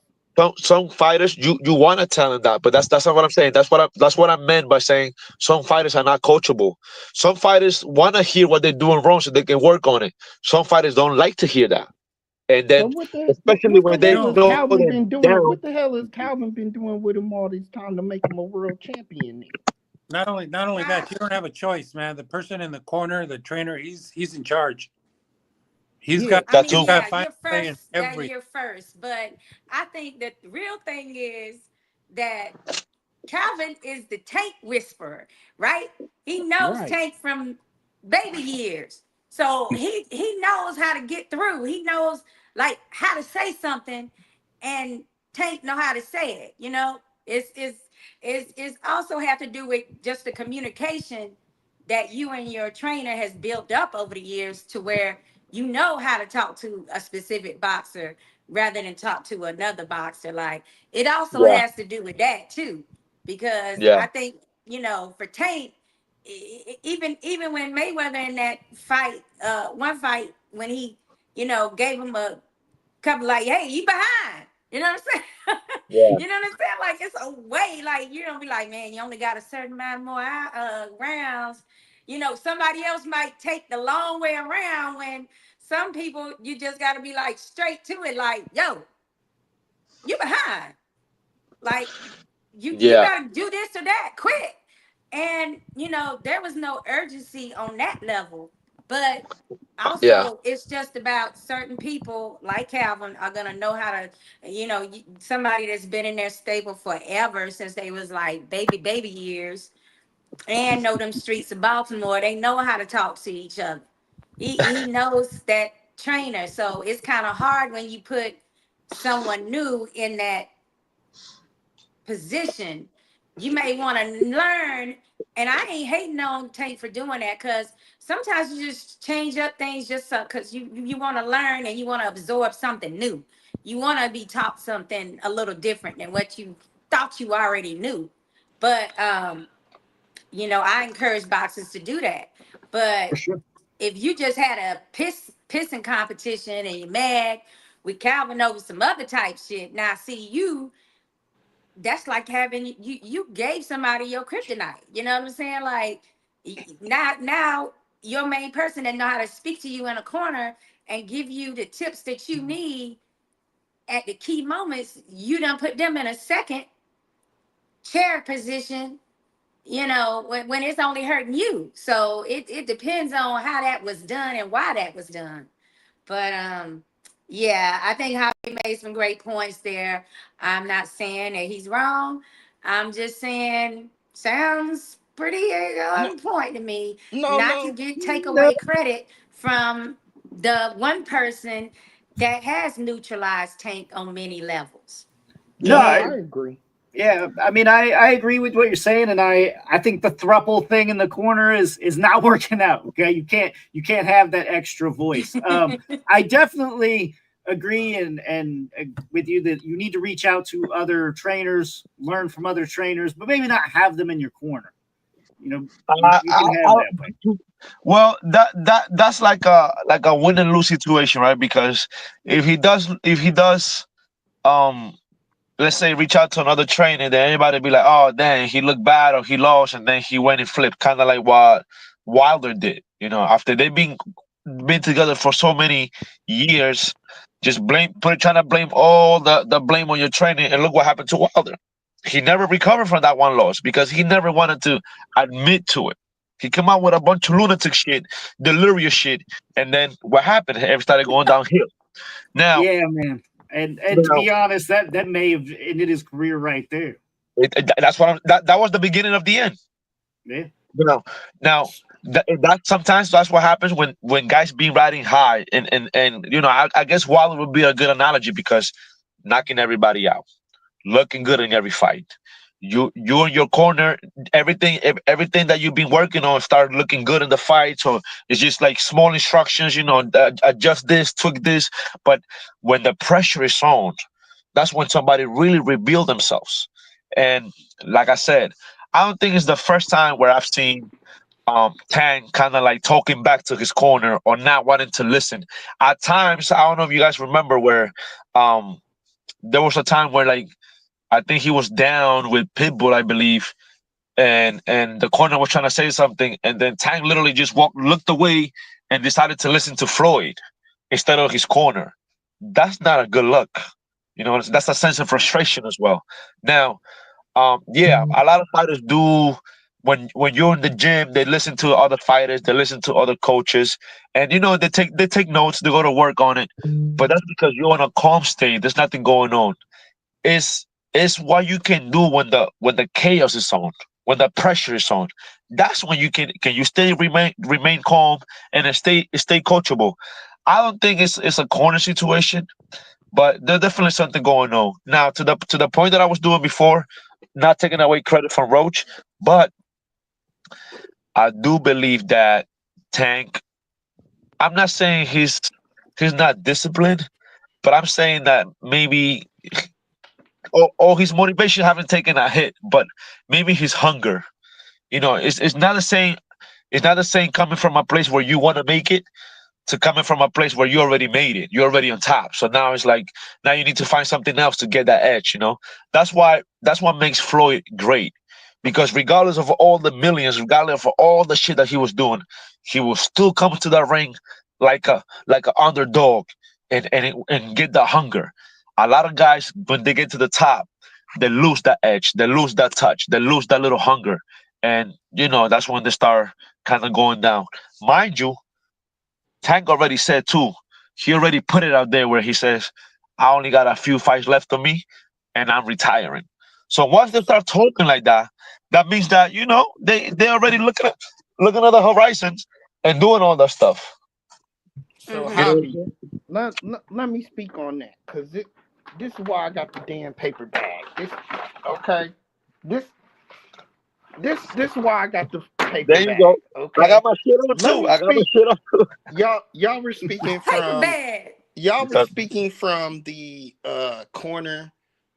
Some fighters you want to tell them that, but that's not what I'm saying. That's what I meant by saying some fighters are not coachable. Some fighters want to hear what they're doing wrong so they can work on it. Some fighters don't like to hear that, and So then especially what the when they You hell has know, know Calvin they're been doing? down. What the hell has Calvin been doing with him all this time to make him a world champion? Then? not only Rob, that, you don't have a choice, man. The person in the corner, the trainer, he's in charge. He's Yeah, got I That mean, he's too. got yeah, final you're say in first that everything. you're first, but I think that the real thing is that Calvin is the Tank whisperer, right? He knows right. Tank from baby years. So he knows how to get through. He knows like how to say something and Tank know how to say it, you know? It's also have to do with just the communication that you and your trainer has built up over the years to where you know how to talk to a specific boxer rather than talk to another boxer. Like it also Yeah, has to do with that too, because yeah, I think for Tank, even when Mayweather in that fight, one fight when he gave him a couple like, hey, you behind. You know what I'm saying? yeah, You know what I'm saying? Like it's a way, like you don't be like, man, you only got a certain amount more rounds. Somebody else might take the long way around when some people you just gotta be like straight to it, like, yo, you behind. Like you yeah, gotta do this or that quick. And there was no urgency on that level. But yeah, also it's just about certain people like Calvin are gonna know how to, somebody that's been in their stable forever since they was like baby years and know them streets of Baltimore. They know how to talk to each other. He knows that trainer. So it's kind of hard when you put someone new in that position. You may want to learn, and I ain't hating on Tank for doing that because sometimes you just change up things just so because you want to learn and you want to absorb something new. You want to be taught something a little different than what you thought you already knew. But I encourage boxers to do that. For But sure. if you just had a pissing competition and you're mad with Calvin over some other type shit, now see you, that's like having you gave somebody your kryptonite. You know what I'm saying? Like now your main person that know how to speak to you in a corner and give you the tips that you need at the key moments, you done put them in a second chair position, when it's only hurting you. So it depends on how that was done and why that was done. But yeah, I think Javi made some great points there. I'm not saying that he's wrong. I'm just saying sounds pretty No, on point to me. no, Not to no, take No, away credit from the one person that has neutralized Tank on many levels. no, no. And I agree. yeah. I mean, I agree with what you're saying, and I think the thruple thing in the corner is not working out. Okay, you can't have that extra voice. I definitely agree and with you that you need to reach out to other trainers, learn from other trainers, but maybe not have them in your corner. I, You I, can have I, that way. well, that's like a win and lose situation, right? Because if he does, um, let's say reach out to another trainer, then everybody be like, oh, dang, he looked bad or he lost, and then he went and flipped, kind of like what Wilder did. After they've been together for so many years, just trying to blame all the blame on your trainer, and look what happened to Wilder. He never recovered from that one loss because he never wanted to admit to it. He came out with a bunch of lunatic shit, delirious shit, and then what happened? It started going downhill. Now, Yeah, man. And to now be honest, that may have ended his career right there. that's that was the beginning of the end. Yeah. You know, now that sometimes that's what happens when guys be riding high, and I guess Waller would be a good analogy because knocking everybody out, looking good in every fight, you in your corner, everything that you've been working on start looking good in the fight. So it's just like small instructions, adjust this, tweak this. But when the pressure is on, that's when somebody really reveal themselves. And like I said, I don't think it's the first time where I've seen Tang kind of like talking back to his corner or not wanting to listen. At times, I don't know if you guys remember where um there was a time where like I think he was down with Pitbull, I believe, and the corner was trying to say something, and then Tang literally just looked away, and decided to listen to Floyd instead of his corner. That's not a good look. That's a sense of frustration as well. Now, yeah, a lot of fighters do. When you're in the gym, they listen to other fighters, they listen to other coaches, and they take notes, they go to work on it. But that's because you're in a calm state. There's nothing going on. It's what you can do when the chaos is on, when the pressure is on. That's when you can you stay remain calm and then stay coachable. I don't think it's a corner situation, but there's definitely something going on. Now, to the point that I was doing before, not taking away credit from Roach, but I do believe that Tank. I'm not saying he's not disciplined, but I'm saying that maybe or his motivation haven't taken a hit, but maybe his hunger. It's not the same. It's not the same coming from a place where you want to make it to coming from a place where you already made it. You're already on top. So now it's like now you need to find something else to get that edge. That's what makes Floyd great. Because regardless of all the millions, regardless of all the shit that he was doing, he will still come to that ring like a underdog and get the hunger. A lot of guys when they get to the top, they lose that edge, they lose that touch, they lose that little hunger. And that's when they start kind of going down. Mind you, Tank already said too. He already put it out there where he says, "I only got a few fights left of me, and I'm retiring." So once they start talking like that, that means that they already looking at the horizons and doing all that stuff. So You know what I'm Javi, saying? let me speak on that because this is why I got the damn paper bag. Okay. This this is why I got the paper There you bag. go. I got Okay. my shit on Let too. me I got my speak. shit on too. Y'all were speaking Paper from bag. y'all were Because speaking from the corner,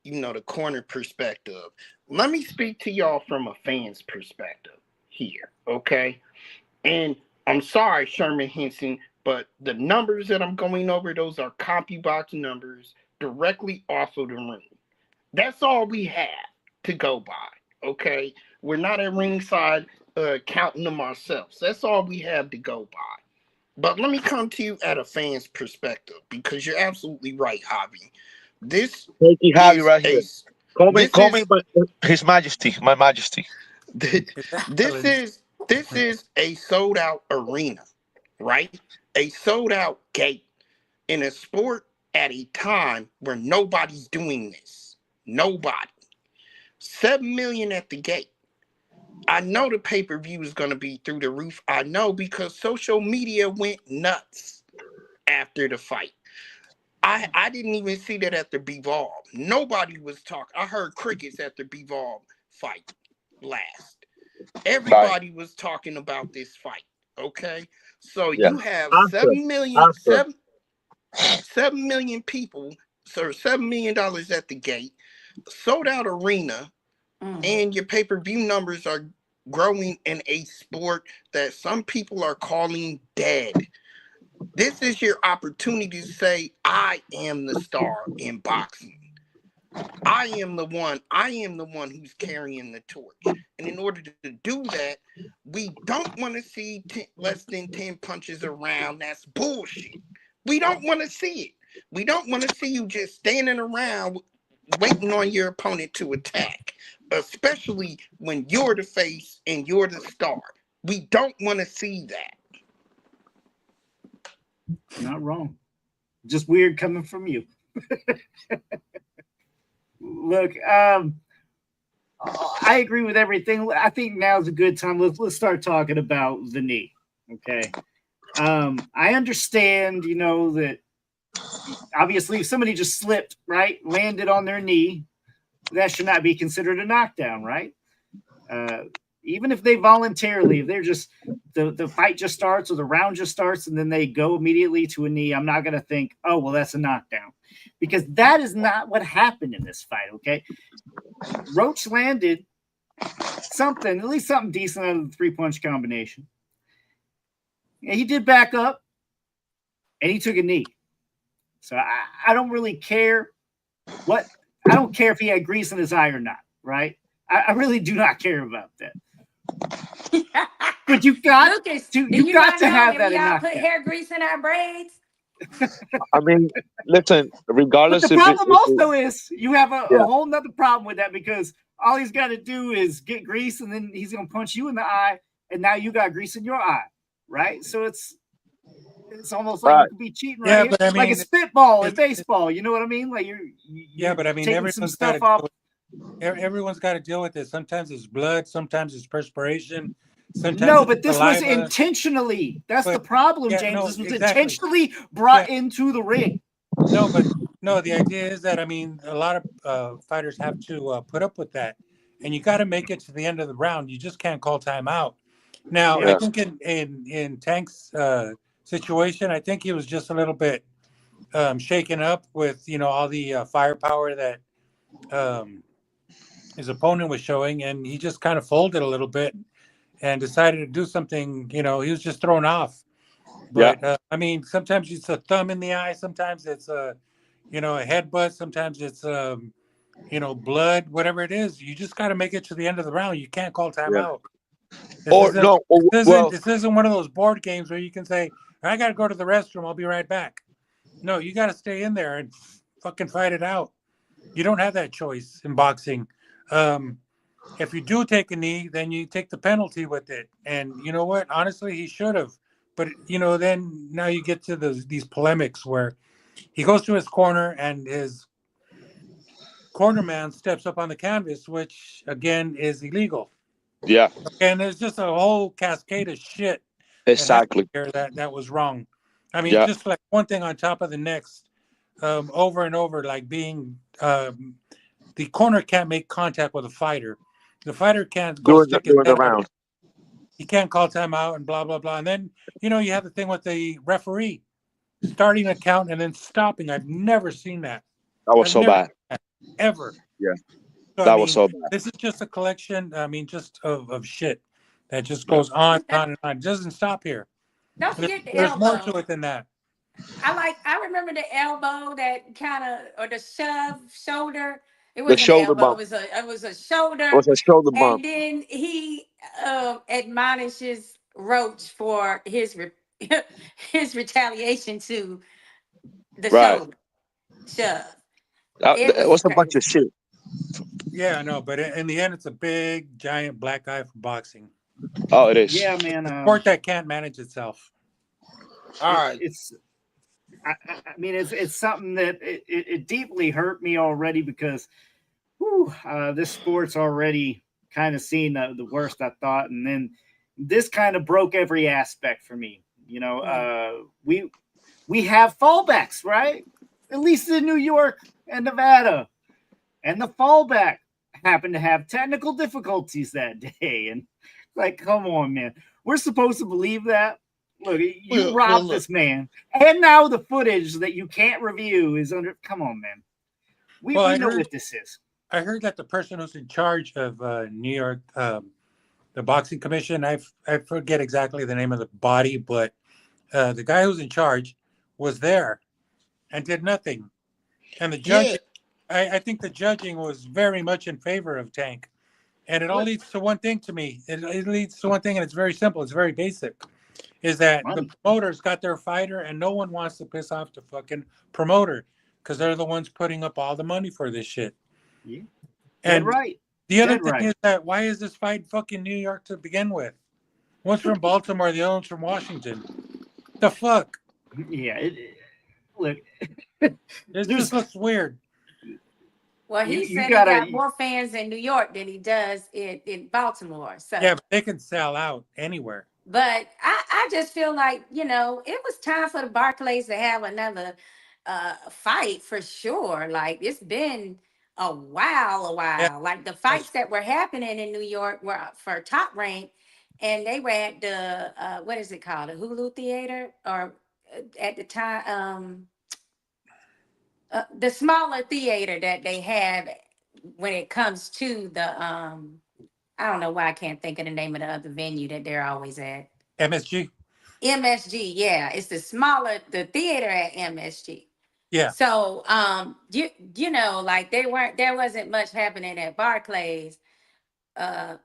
the corner perspective. Let me speak to y'all from a fan's perspective here, okay? And I'm sorry, Sherman Henson, but the numbers that I'm going over, those are CompuBox numbers directly off of the ring. That's all we have to go by, okay? We're not at ringside counting them ourselves. That's all we have to go by. But let me come to you at a fan's perspective because you're absolutely right, Javi. This Jakey Javi is right a here. Call me this His Majesty, my Majesty. His this Excellence. is this is a sold out arena, right? A sold out gate in a sport at a time where nobody's doing this. Nobody. 7 million at the gate. I know the pay-per-view is going to be through the roof. I know because social media went nuts after the fight. I didn't even see that at the Bivol. Nobody was talking. I heard crickets at the Bivol fight last. Right. Everybody was talking about this fight. Okay, so Yeah. you have Answer. 7 million, Answer. 7 million people, so $7 million at the gate, sold out arena, Mm. and your pay-per-view numbers are growing in a sport that some people are calling dead. This is your opportunity to say, I am the star in boxing. I am the one. I am the one who's carrying the torch. And in order to do that, we don't want to see less than 10 punches around. That's bullshit. We don't want to see it. We don't want to see you just standing around waiting on your opponent to attack, especially when you're the face and you're the star. We don't want to see that. Not wrong. Just weird coming from you. Look, I agree with everything. I think now's a good time. Let's start talking about the knee. Okay. I understand, that obviously if somebody just slipped, right, landed on their knee, that should not be considered a knockdown, right? Even if they voluntarily, if they're just the fight just starts or the round just starts and then they go immediately to a knee, I'm not going to think, oh, well, that's a knockdown, because that is not what happened in this fight. Okay, Roach landed something, at least something decent out of the 3-punch combination. And he did back up and he took a knee. So I don't really care I don't care if he had grease in his eye or not, right? I really do not care about that. But you got Lucas, to do you got not to know have that that we in all put knockdown. hair grease in our braids? I mean, listen, But regardless the if problem it, also is you have a yeah, whole nother problem with that, because all he's got to do is get grease and then he's going to punch you in the eye, and now you got grease in your eye, right? So it's almost like you could be cheating, right? Yeah, Here. but I Like a mean, spitball in baseball, you know what I mean? Like you're but I mean, taking some everyone's got stuff to off. everyone's got to deal with it. Sometimes it's blood, sometimes it's perspiration, sometimes No, it's but this was saliva. intentionally. That's the But problem, yeah, James. no, This was exactly. intentionally brought Yeah, into the ring. no, but no. The idea is that, I mean, a lot of fighters have to put up with that, and you got to make it to the end of the round. You just can't call timeout. Now, I Yeah. yeah, think in Tank's situation, I think he was just a little bit shaken up with, all the firepower that um, his opponent was showing, and he just kind of folded a little bit and decided to do something. He was just thrown off. yeah. But I mean, sometimes it's a thumb in the eye, sometimes it's a headbutt, sometimes it's blood, whatever it is. You just got to make it to the end of the round. You can't call Yeah. timeout. This Or isn't no, this isn't well, this isn't one of those board games where you can say, I got to go to the restroom, I'll be right back. No, you got to stay in there and fucking fight it out. You don't have that choice in boxing. If you do take a knee, then you take the penalty with it. And you know what? Honestly, he should have. But then now you get to these polemics where he goes to his corner and his corner man steps up on the canvas, which again is illegal. yeah, And there's just a whole cascade of shit that happened exactly. here that was wrong. I mean, Yeah, just like one thing on top of the next, over and over, like being the corner can't make contact with a fighter. The fighter can't go stick his during the head up. round. He can't call timeout and blah blah blah. And then you have the thing with the referee starting a count and then stopping. I've never seen that. That was I've so never bad. seen that, ever. Yeah, So I that was mean, so bad. this is just a collection. I mean, just of shit that just goes on and on and on. It doesn't stop here. Don't forget the There's more elbow. to it than that. I remember the elbow that kind of, or the shove shoulder. It The wasn't an shoulder elbow. bump It was a shoulder. was a shoulder bump. And then he admonishes Roach for his his retaliation to the Right. shoulder shove. It It was was a bunch crazy. of shit. Yeah, I know, but in the end, it's a big, giant black eye for boxing. Oh, it is. Yeah, man. A sport that can't manage itself. All right. I mean, it's something that it deeply hurt me already, because this sport's already kind of seen the worst, I thought, and then this kind of broke every aspect for me. We have fallbacks, right? At least in New York and Nevada, and the fallback happened to have technical difficulties that day, and like, come on, man, we're supposed to believe that? Look, you robbed this man, and now the footage that you can't review is under. Come on, man. We know what this is. I heard that the person who's in charge of New York, the boxing commission, I forget exactly the name of the body, but the guy who's in charge was there and did nothing. And the judge, I think the judging was very much in favor of Tank. And it all leads to one thing to me. It leads to one thing, and it's very simple. It's very basic. Is that the promoters got their fighter, and no one wants to piss off the fucking promoter, because they're the ones putting up all the money for this shit. Yeah. And right. The other thing is that why is this fight fucking New York to begin with? One's from Baltimore, the other one's from Washington. The fuck? Yeah. Look, this just looks weird. Well, he said he got more fans in New York than he does in Baltimore. So yeah, but they can sell out anywhere. But I just feel like, it was time for the Barclays to have another fight for sure. Like, it's been a while. Yeah. Like the fights that were happening in New York were for Top Rank, and they were at the what is it called, the Hulu Theater, or at the time the smaller theater that they have when it comes to the I don't know why I can't think of the name of the other venue that they're always at. MSG. MSG, yeah, it's the theater at MSG. Yeah. So you know, like there wasn't much happening at Barclays. Uh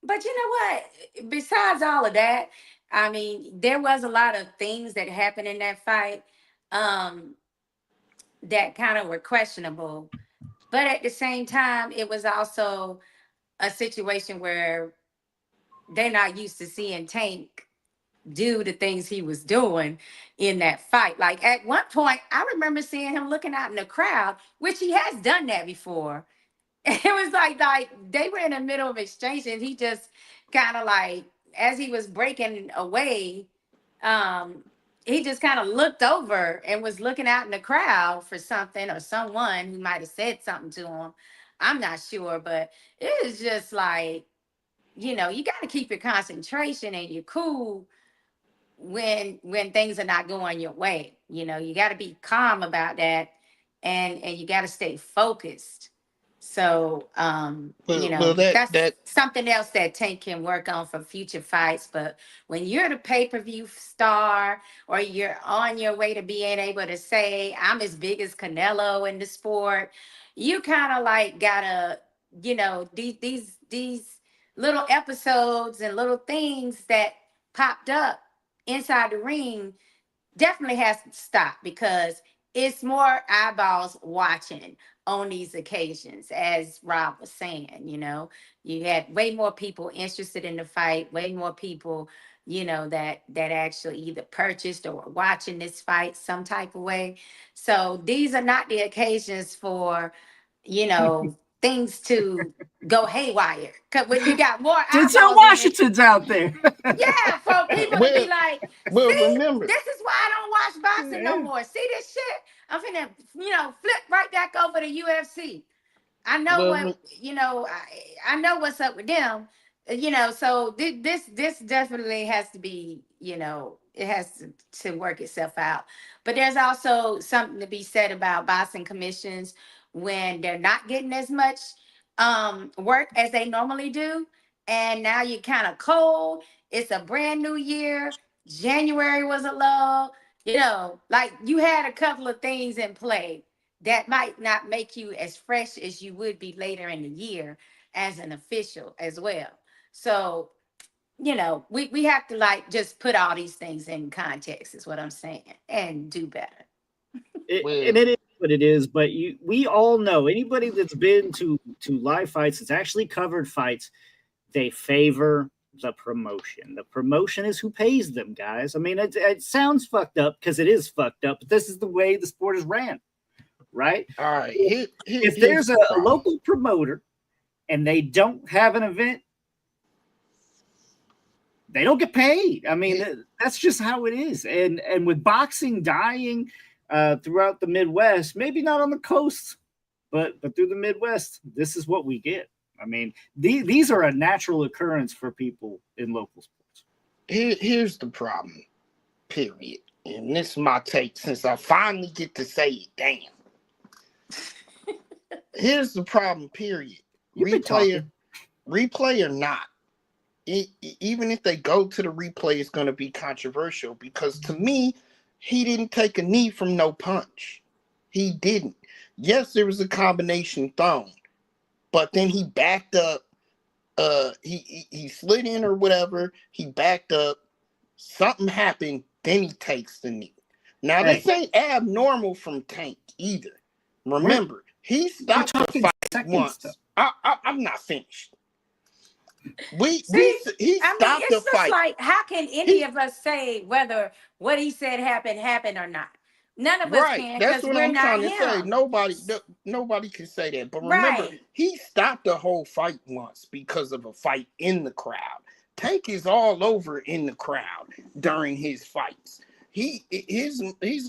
but you know what? Besides all of that, I mean, there was a lot of things that happened in that fight that kind of were questionable. But at the same time, it was also a situation where they're not used to seeing Tank do the things he was doing in that fight. Like at one point, I remember seeing him looking out in the crowd, which he has done that before. It was like they were in the middle of exchange, and he just kind of like, as he was breaking away, um, he just kind of looked over and was looking out in the crowd for something or someone who might have said something to him. I'm not sure, but it was just like, you know, you got to keep your concentration and your cool when things are not going your way. You know, you got to be calm about that, and you got to stay focused. So you know, Well, that's that something else that Tank can work on for future fights. But when you're the pay-per-view star, or you're on your way to being able to say I'm as big as Canelo in the sport, you kind of like gotta, you know, these little episodes and little things that popped up inside the ring definitely has to stop, because it's more eyeballs watching on these occasions. As Rob was saying, you know, you had way more people interested in the fight, way more people, you know, that actually either purchased or were watching this fight some type of way. So these are not the occasions for, you know, things to go haywire, because when you got more Denzel eyeballs in it, Washington's out there. yeah, for people to be well, like, well, see, remember, this is why I don't watch boxing no Yeah. more. See this shit? I'm finna, you know, flip right back over to UFC. I know well, what, you know, I know what's up with them, you know. So this definitely has to be, you know, it has to work itself out. But there's also something to be said about boxing commissions when they're not getting as much work as they normally do, and now you're kind of cold. It's a brand new year. January was a low. You know, like you had a couple of things in play that might not make you as fresh as you would be later in the year as an official as well. So, you know, we have to like just put all these things in context, is what I'm saying, and do better. well, And it is what it is. But we all know, anybody that's been to live fights, that's actually covered fights, they favor the promotion. The promotion is who pays them, guys. I mean, it sounds fucked up because it is fucked up, but this is the way the sport is ran, right? all right. If Here's there's the a problem. local promoter and they don't have an event, they don't get paid. I mean, that's just how it is. And with boxing dying throughout the Midwest, maybe not on the coast, but through the Midwest, this is what we get. I mean, these are a natural occurrence for people in local sports. Here's the problem. Period. And this is my take since I finally get to say it. Damn. Here's the problem. Period. You've been talking. Replay or not, even if they go to the replay, it's going to be controversial because to me, he didn't take a knee from no punch. He didn't. Yes, there was a combination thrown, but then he backed up. He slid in or whatever. He backed up. Something happened. Then he takes the knee. Now this ain't abnormal from Tank either. Remember, he stopped the fight once. I'm not finished. He I mean, stopped the it's just fight. like, how can any of us say whether what he said happened or not? None of us can, That's because what we're I'm not trying to say. him. Nobody can say that. But remember, Right. he stopped the whole fight once because of a fight in the crowd. Tank is all over in the crowd during his fights. He's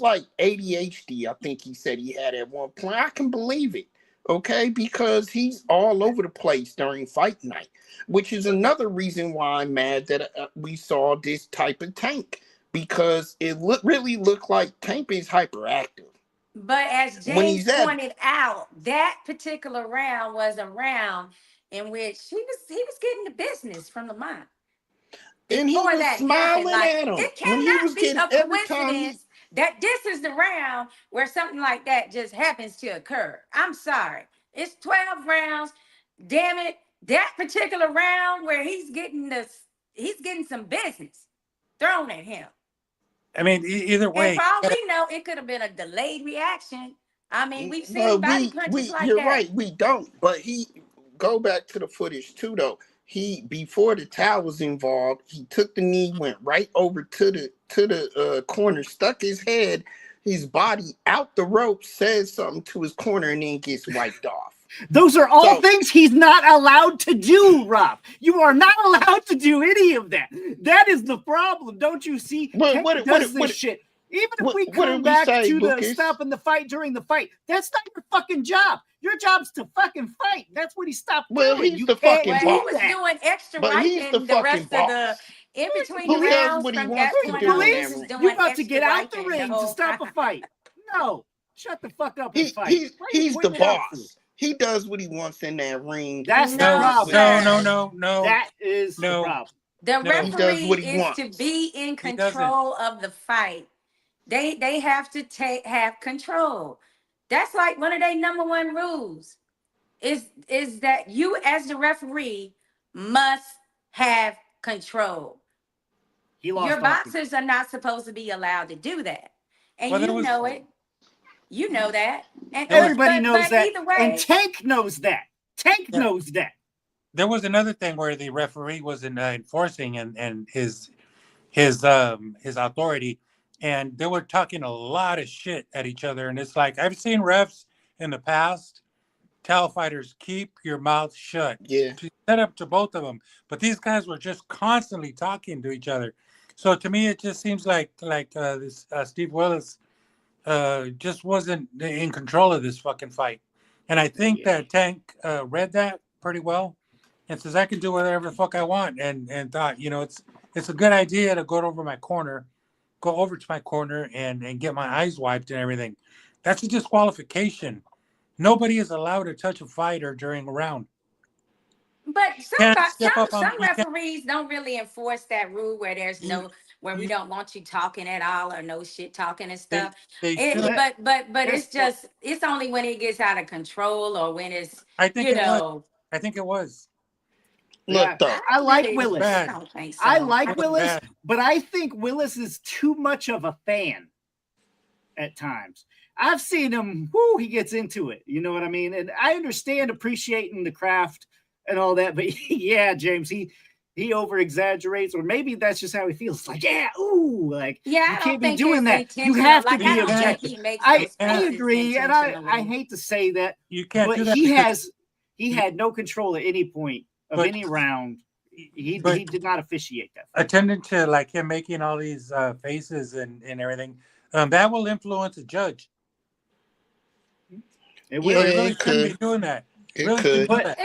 like ADHD. I think he said he had at one point. I can believe it. okay? Because he's all over the place during fight night, which is another reason why I'm mad that we saw this type of Tank, because it really looked like Tank is hyperactive. But as When James he's at, pointed out, that particular round was a round in which he was getting the business from Lamont. and he Before was that happened, smiling like at him it when he was cannot be getting a every time coincidence that this is the round where something like that just happens to occur. I'm sorry. It's 12 rounds. Damn it. That particular round where he's getting some business thrown at him. I mean, either And way, for all we know, it could have been a delayed reaction. I mean, we've seen Well, body punches like you're that. right, we don't. But he go back to the footage too, though. He before the towel was involved, he took the knee, went right over to the corner, stuck his head, his body out the rope, says something to his corner, and then gets wiped off. Those are all things he's not allowed to do, Rob. You are not allowed to do any of that. That is the problem. Don't you see? Tank does this shit. Even if we come back to the stopping the fight during the fight, that's not your fucking job. Your job's to fucking fight. That's what he stopped doing. He's the fucking boss. He was doing extra right in the rest of the in between the rounds from that point on. He was doing you about to get out the ring to stop a fight. No. Shut the fuck up and fight. He's the boss. He does what he wants in that ring. That's the problem. No. That is the problem. The referee is to be in control of the fight. They have to have control. That's like one of their number one rules. Is that you as the referee must have control. Your boxers are not supposed to be allowed to do that. And you know it. You know that. And everybody knows that. Either way, and Tank knows that. Tank knows that. There was another thing where the referee wasn't enforcing and his authority, and they were talking a lot of shit at each other. And it's like, I've seen refs in the past tell fighters, keep your mouth shut. Yeah. To set up to both of them. But these guys were just constantly talking to each other. So to me, it just seems like this Steve Willis just wasn't in control of this fucking fight. And I think that Tank read that pretty well and says, I can do whatever the fuck I want. And thought, it's a good idea to go over to my corner and get my eyes wiped and everything. That's a disqualification. Nobody is allowed to touch a fighter during a round. But some referees don't really enforce that rule where there's where we don't want you talking at all or no shit talking and stuff. But it's only when it gets out of control or when it's I think it was. Look, though, I like Willis. I like Willis, but I think Willis is too much of a fan at times. I've seen him, he gets into it. You know what I mean? And I understand appreciating the craft and all that, but yeah, James, he over exaggerates, or maybe that's just how he feels. Like, you can't be doing that. You have to be objective. I agree, and I hate to say that, you can't. But he had no control at any point of any round. He did not officiate that. Attending to like him making all these faces and everything, that will influence a judge. It will. It really couldn't be doing that. It could. But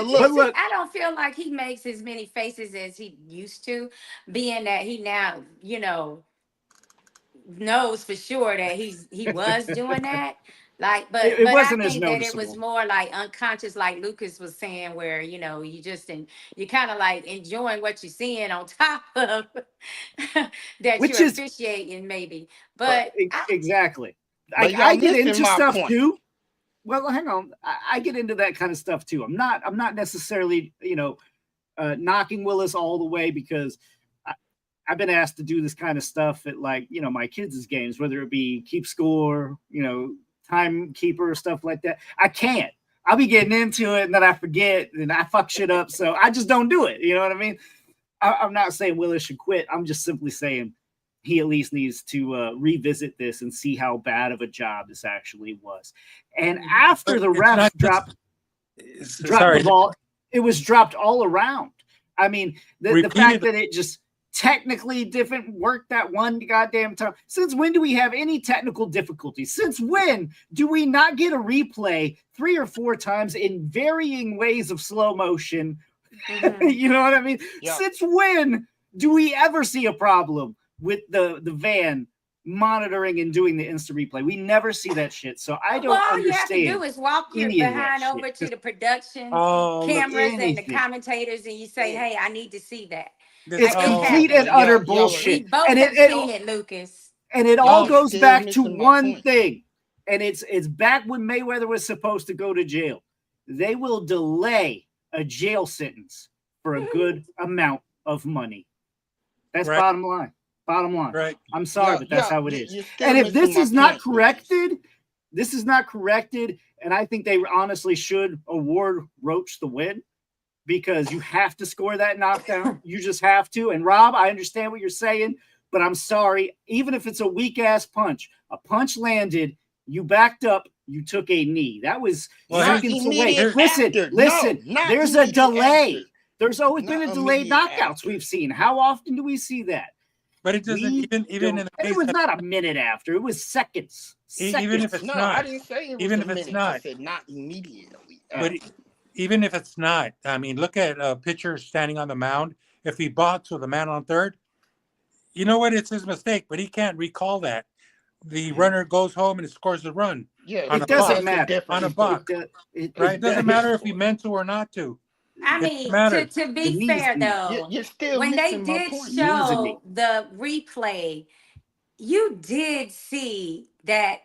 look, I don't feel like he makes as many faces as he used to, being that he now, knows for sure that he was doing that. Like, but it wasn't I think as that it was more like unconscious, like Lucas was saying, where you you're kind of like enjoying what you're seeing on top of that you're officiating, maybe. But exactly, I get into stuff too. Well, hang on, I get into that kind of stuff too. I'm not necessarily knocking Willis all the way, because I've been asked to do this kind of stuff at my kids' games, whether it be keep score, timekeeper, stuff like that. I can't. I'll be getting into it and then I forget and I fuck shit up. So I just don't do it. You know what I mean? I'm not saying Willis should quit. I'm just simply saying he at least needs to revisit this and see how bad of a job this actually was. And after the refs dropped the ball, it was dropped all around. I mean, the fact that it just technically didn't work that one goddamn time. Since when do we have any technical difficulties? Since when do we not get a replay 3 or 4 times in varying ways of slow motion? You know what I mean? Yep. Since when do we ever see a problem with the van monitoring and doing the instant replay? We never see that shit. So I don't all you understand. have to do is walk your any of that behind shit. over to the production Oh, look, cameras and the anything. commentators, and you say, "Hey, I need to see that." this, It's Like, it complete happens. and utter Y'all are- We bullshit. both And have seen it, Lucas. and it Y'all all are goes still back to missing my one point. thing. And it's back when Mayweather was supposed to go to jail. They will delay a jail sentence for a good amount of money. That's Right. bottom line. Bottom line. right. I'm sorry, Yeah, but that's yeah, how it you- is. you're still And if missing this my is not point, Lucas. corrected, and I think they honestly should award Roach the win, because you have to score that knockdown. You just have to. And Rob, I understand what you're saying, but I'm sorry. Even if it's a weak ass punch, a punch landed, you backed up, you took a knee. That was Well, Not seconds immediate away. Listen, after. listen. No, not There's a immediate delay. after. There's always Not been a delayed immediate knockouts after. we've seen. How often do we see that? But it doesn't We even in the don't- case it was that, not a minute after. It was seconds. even if Seconds. it's No, not, I didn't say it was even a if it's minute. I not, said not immediately but after. even if it's not, I mean, look at a pitcher standing on the mound. If he box with a man on third, you know what? It's his mistake, but he can't recall that. The runner goes home and scores a run Yeah, on It a doesn't buck. matter. On a It- buck, it- right? It doesn't that- matter if he meant to or not to. I It mean, matters. to The be knees fair do. though, you're still when they missing my did point. Knees and knee. show the replay, you did see that,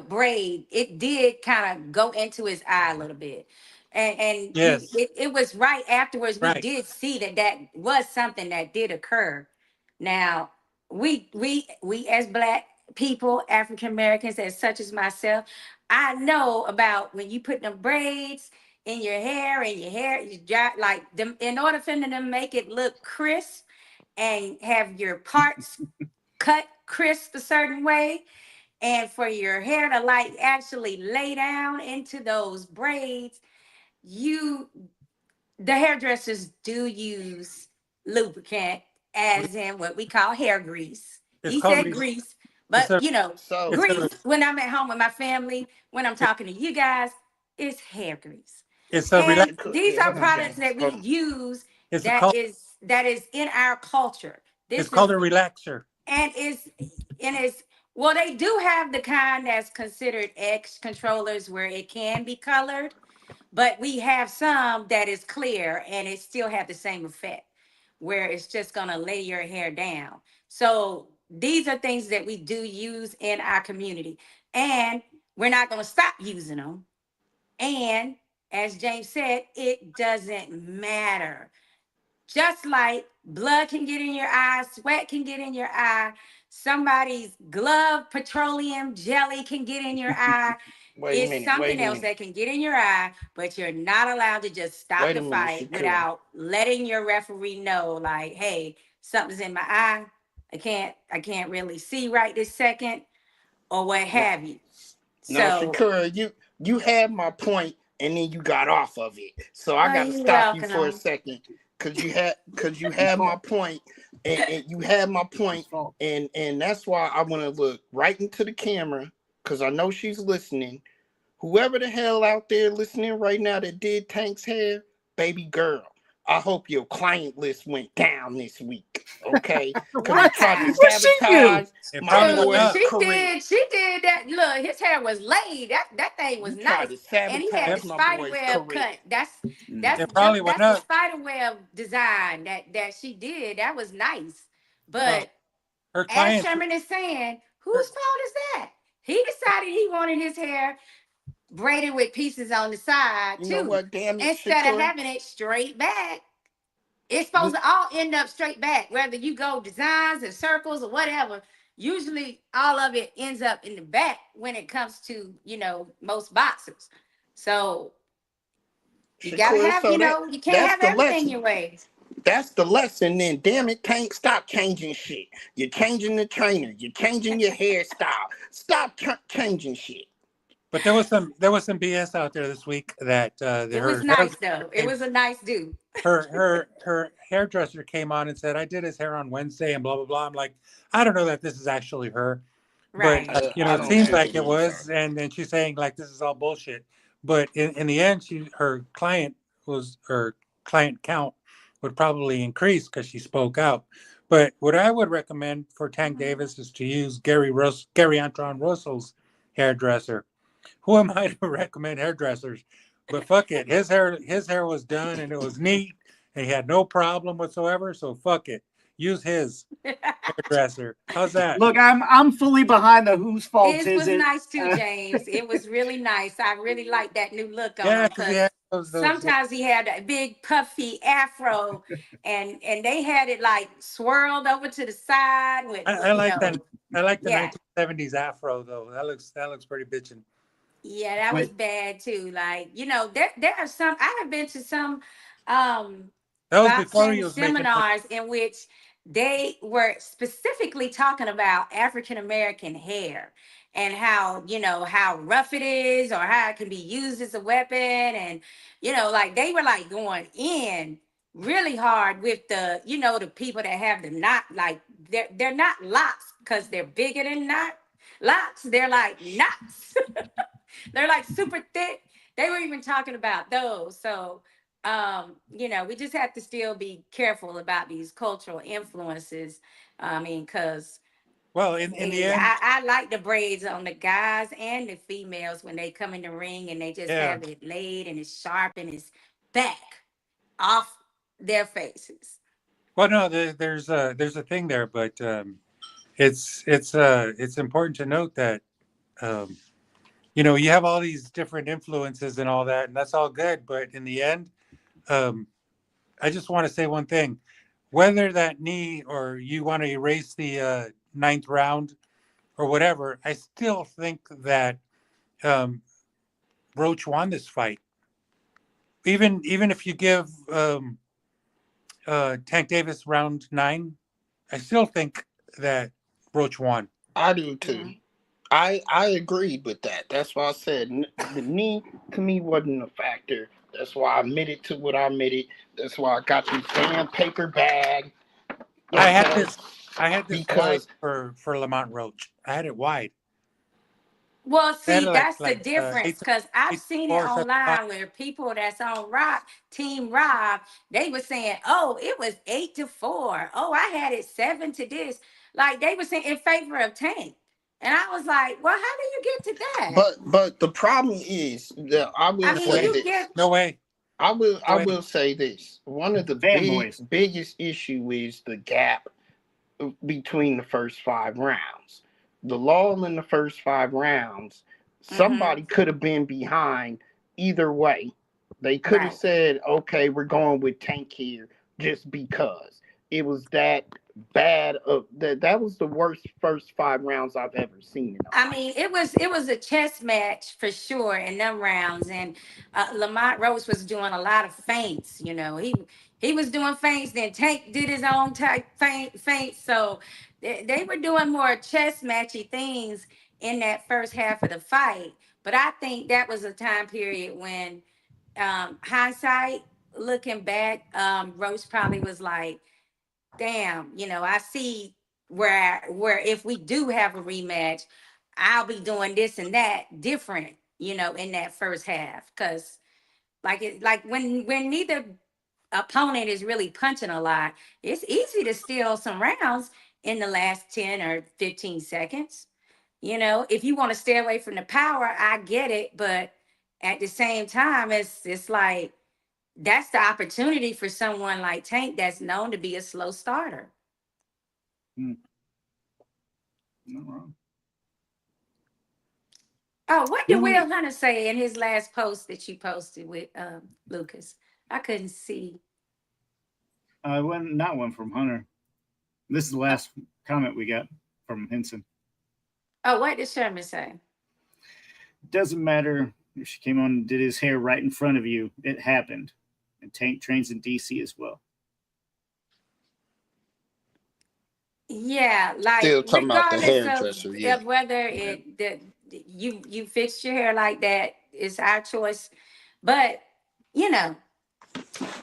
braid, it did kind of go into his eye a little bit. And Yes, it was right afterwards. We right. did see that was something that did occur. Now, we as Black people, African Americans, as such as myself, I know about when you put them braids in your hair, you dry, like them, in order for them to make it look crisp and have your parts cut crisp a certain way, and for your hair to like actually lay down into those braids, the hairdressers do use lubricant, as in what we call hair grease. It's He called said grease, it's but a So it's grease a when I'm at home with my family, when I'm talking to you guys, it's hair grease. it's a relax. And these are hold on, products gang. that we Hold on. use It's a that called is in our culture. it's This called is a relaxer. and it's well, they do have the kind that's considered X controllers where it can be colored, but we have some that is clear and it still have the same effect, where it's just gonna lay your hair down. So these are things that we do use in our community, and we're not gonna stop using them. And as James said, it doesn't matter. Just like blood can get in your eye, sweat can get in your eye, somebody's glove petroleum jelly can get in your eye. Wait a It's minute. something Wait a else minute. that can get in your eye, but you're not allowed to just stop Wait the a minute, fight Shakur. without letting your referee know, like, hey, something's in my eye. I can't really see right this second, or what Now, have you. now, So, Shakur, you had my point, and then you got off of it. So I well, got to you're stop you for a welcome. second, because you had my point, and you had my point, Fault. and that's why I want to look right into the camera, because I know she's listening. Whoever the hell out there listening right now that did Tank's hair, baby girl, I hope your client list went down this week, okay? Because you What? tried to What she do? sabotage It my probably Dude, went boy's up. career. she did that. Look, his hair was laid. That thing was You nice. tried to And he had the It, sabotage my spider boy's web career. cut. That's it probably went that's the up. spider web design that she did. That was nice. Well, But her as clients. Sherman is saying, whose Her, fault is that? He decided he wanted his hair braided with pieces on the side You know too, what, damn it, instead of Shakur? having it straight back. It's supposed to all end up straight back, whether you go designs and circles or whatever. Usually, all of it ends up in the back when it comes to most boxers. So you gotta Shakur, have so you can't that's have the everything lesson. your way. That's the lesson then. Damn it, Tank, stop changing shit. You're changing the trainer. You're changing your hairstyle. Stop changing shit. but there was some BS out there this week that It was her nice though. It hair was a nice do. her hairdresser came on and said, I did his hair on Wednesday and blah blah blah. I'm like, I don't know that this is actually her, but Right. it I don't seems think like it it is was. her. And then she's saying like this is all bullshit. But in the end, her client count would probably increase because she spoke out. But what I would recommend for Tank Davis is to use Gary Antuanne Russell's hairdresser. Who am I to recommend hairdressers? But fuck it, his hair was done and it was neat, and he had no problem whatsoever. So fuck it, use his hairdresser. How's that? Look, I'm fully behind the whose fault It is was it? nice too, James. It was really nice. I really like that new look on Yeah, him because he because had those. sometimes he had a big puffy afro, and they had it like swirled over to the side with I like that. I like the yeah. 1970s afro though. That looks pretty bitchin'. Yeah, that was Wait, bad too. Like, there are some I have been to some um That was before he boxing was making money. seminars in which they were specifically talking about African American hair and how, how rough it is or how it can be used as a weapon. And, like they were like going in really hard with the people that have the knot, like they're not locks because they're bigger than not locks. They're like knots. They're like super thick. They were even talking about those. So, we just have to still be careful about these cultural influences. I mean, because Well, in the end, I like the braids on the guys and the females when they come in the ring and they just yeah. have it laid and it's sharp and it's back off their faces. Well, no, there's a thing there, but it's important to note that um, you have all these different influences and all that, and that's all good. But in the end, um, I just want to say one thing: whether that knee or you want to erase the ninth round or whatever, I still think that um, Roach won this fight. Even if you give Tank Davis round 9, I still think that Roach won. I do too. Yeah. I agreed with that. That's why I said the knee to me wasn't a factor. That's why I admitted to what I admitted. That's why I got this damn paper bag. I had Okay, this I had this wide because for Lamont Roach. I had it wide. Well, I had see, it that's the like difference 8 because I've seen it 8-4, 7-5. online where people that's on Rock, Team Rob, they were saying, oh, it was 8-4. Oh, I had it 7 to this. Like they were saying in favor of Tank. And I was like, well, how do you get to that? but the problem is that I I will mean, No say way. you this. get, No way. I No way. will say this. One of the fanboys. biggest issue is the gap between the first 5 rounds. The lull in the first 5 rounds, mm-hmm, somebody could have been behind either way. They could have right. said, okay, we're going with Tank here just because. It was that bad of that was the worst first 5 rounds I've ever seen in a I fight. mean, it was a chess match for sure in them rounds, and Lamont Roach was doing a lot of feints. He was doing feints. Then Tank did his own type feints. So they were doing more chess matchy things in that first half of the fight. But I think that was a time period when hindsight, looking back, Roach probably was like, damn, I see where if we do have a rematch, I'll be doing this and that different, in that first half. Cause like when neither opponent is really punching a lot, it's easy to steal some rounds in the last 10 or 15 seconds. If you want to stay away from the power, I get it, but at the same time, it's like that's the opportunity for someone like Tank that's known to be a slow starter. Hmm, not wrong. Oh, what did Who? Will Hunter say in his last post that you posted with Lucas? I couldn't see. Not one from Hunter. This is the last comment we got from Henson. Oh, what did Sherman say? Doesn't matter if she came on and did his hair right in front of you. It happened. And Tank trains in DC as well. Yeah, like Still talking about the regardless of, hairdresser, yeah. whether you fixed your hair like that, it's our choice. But you know,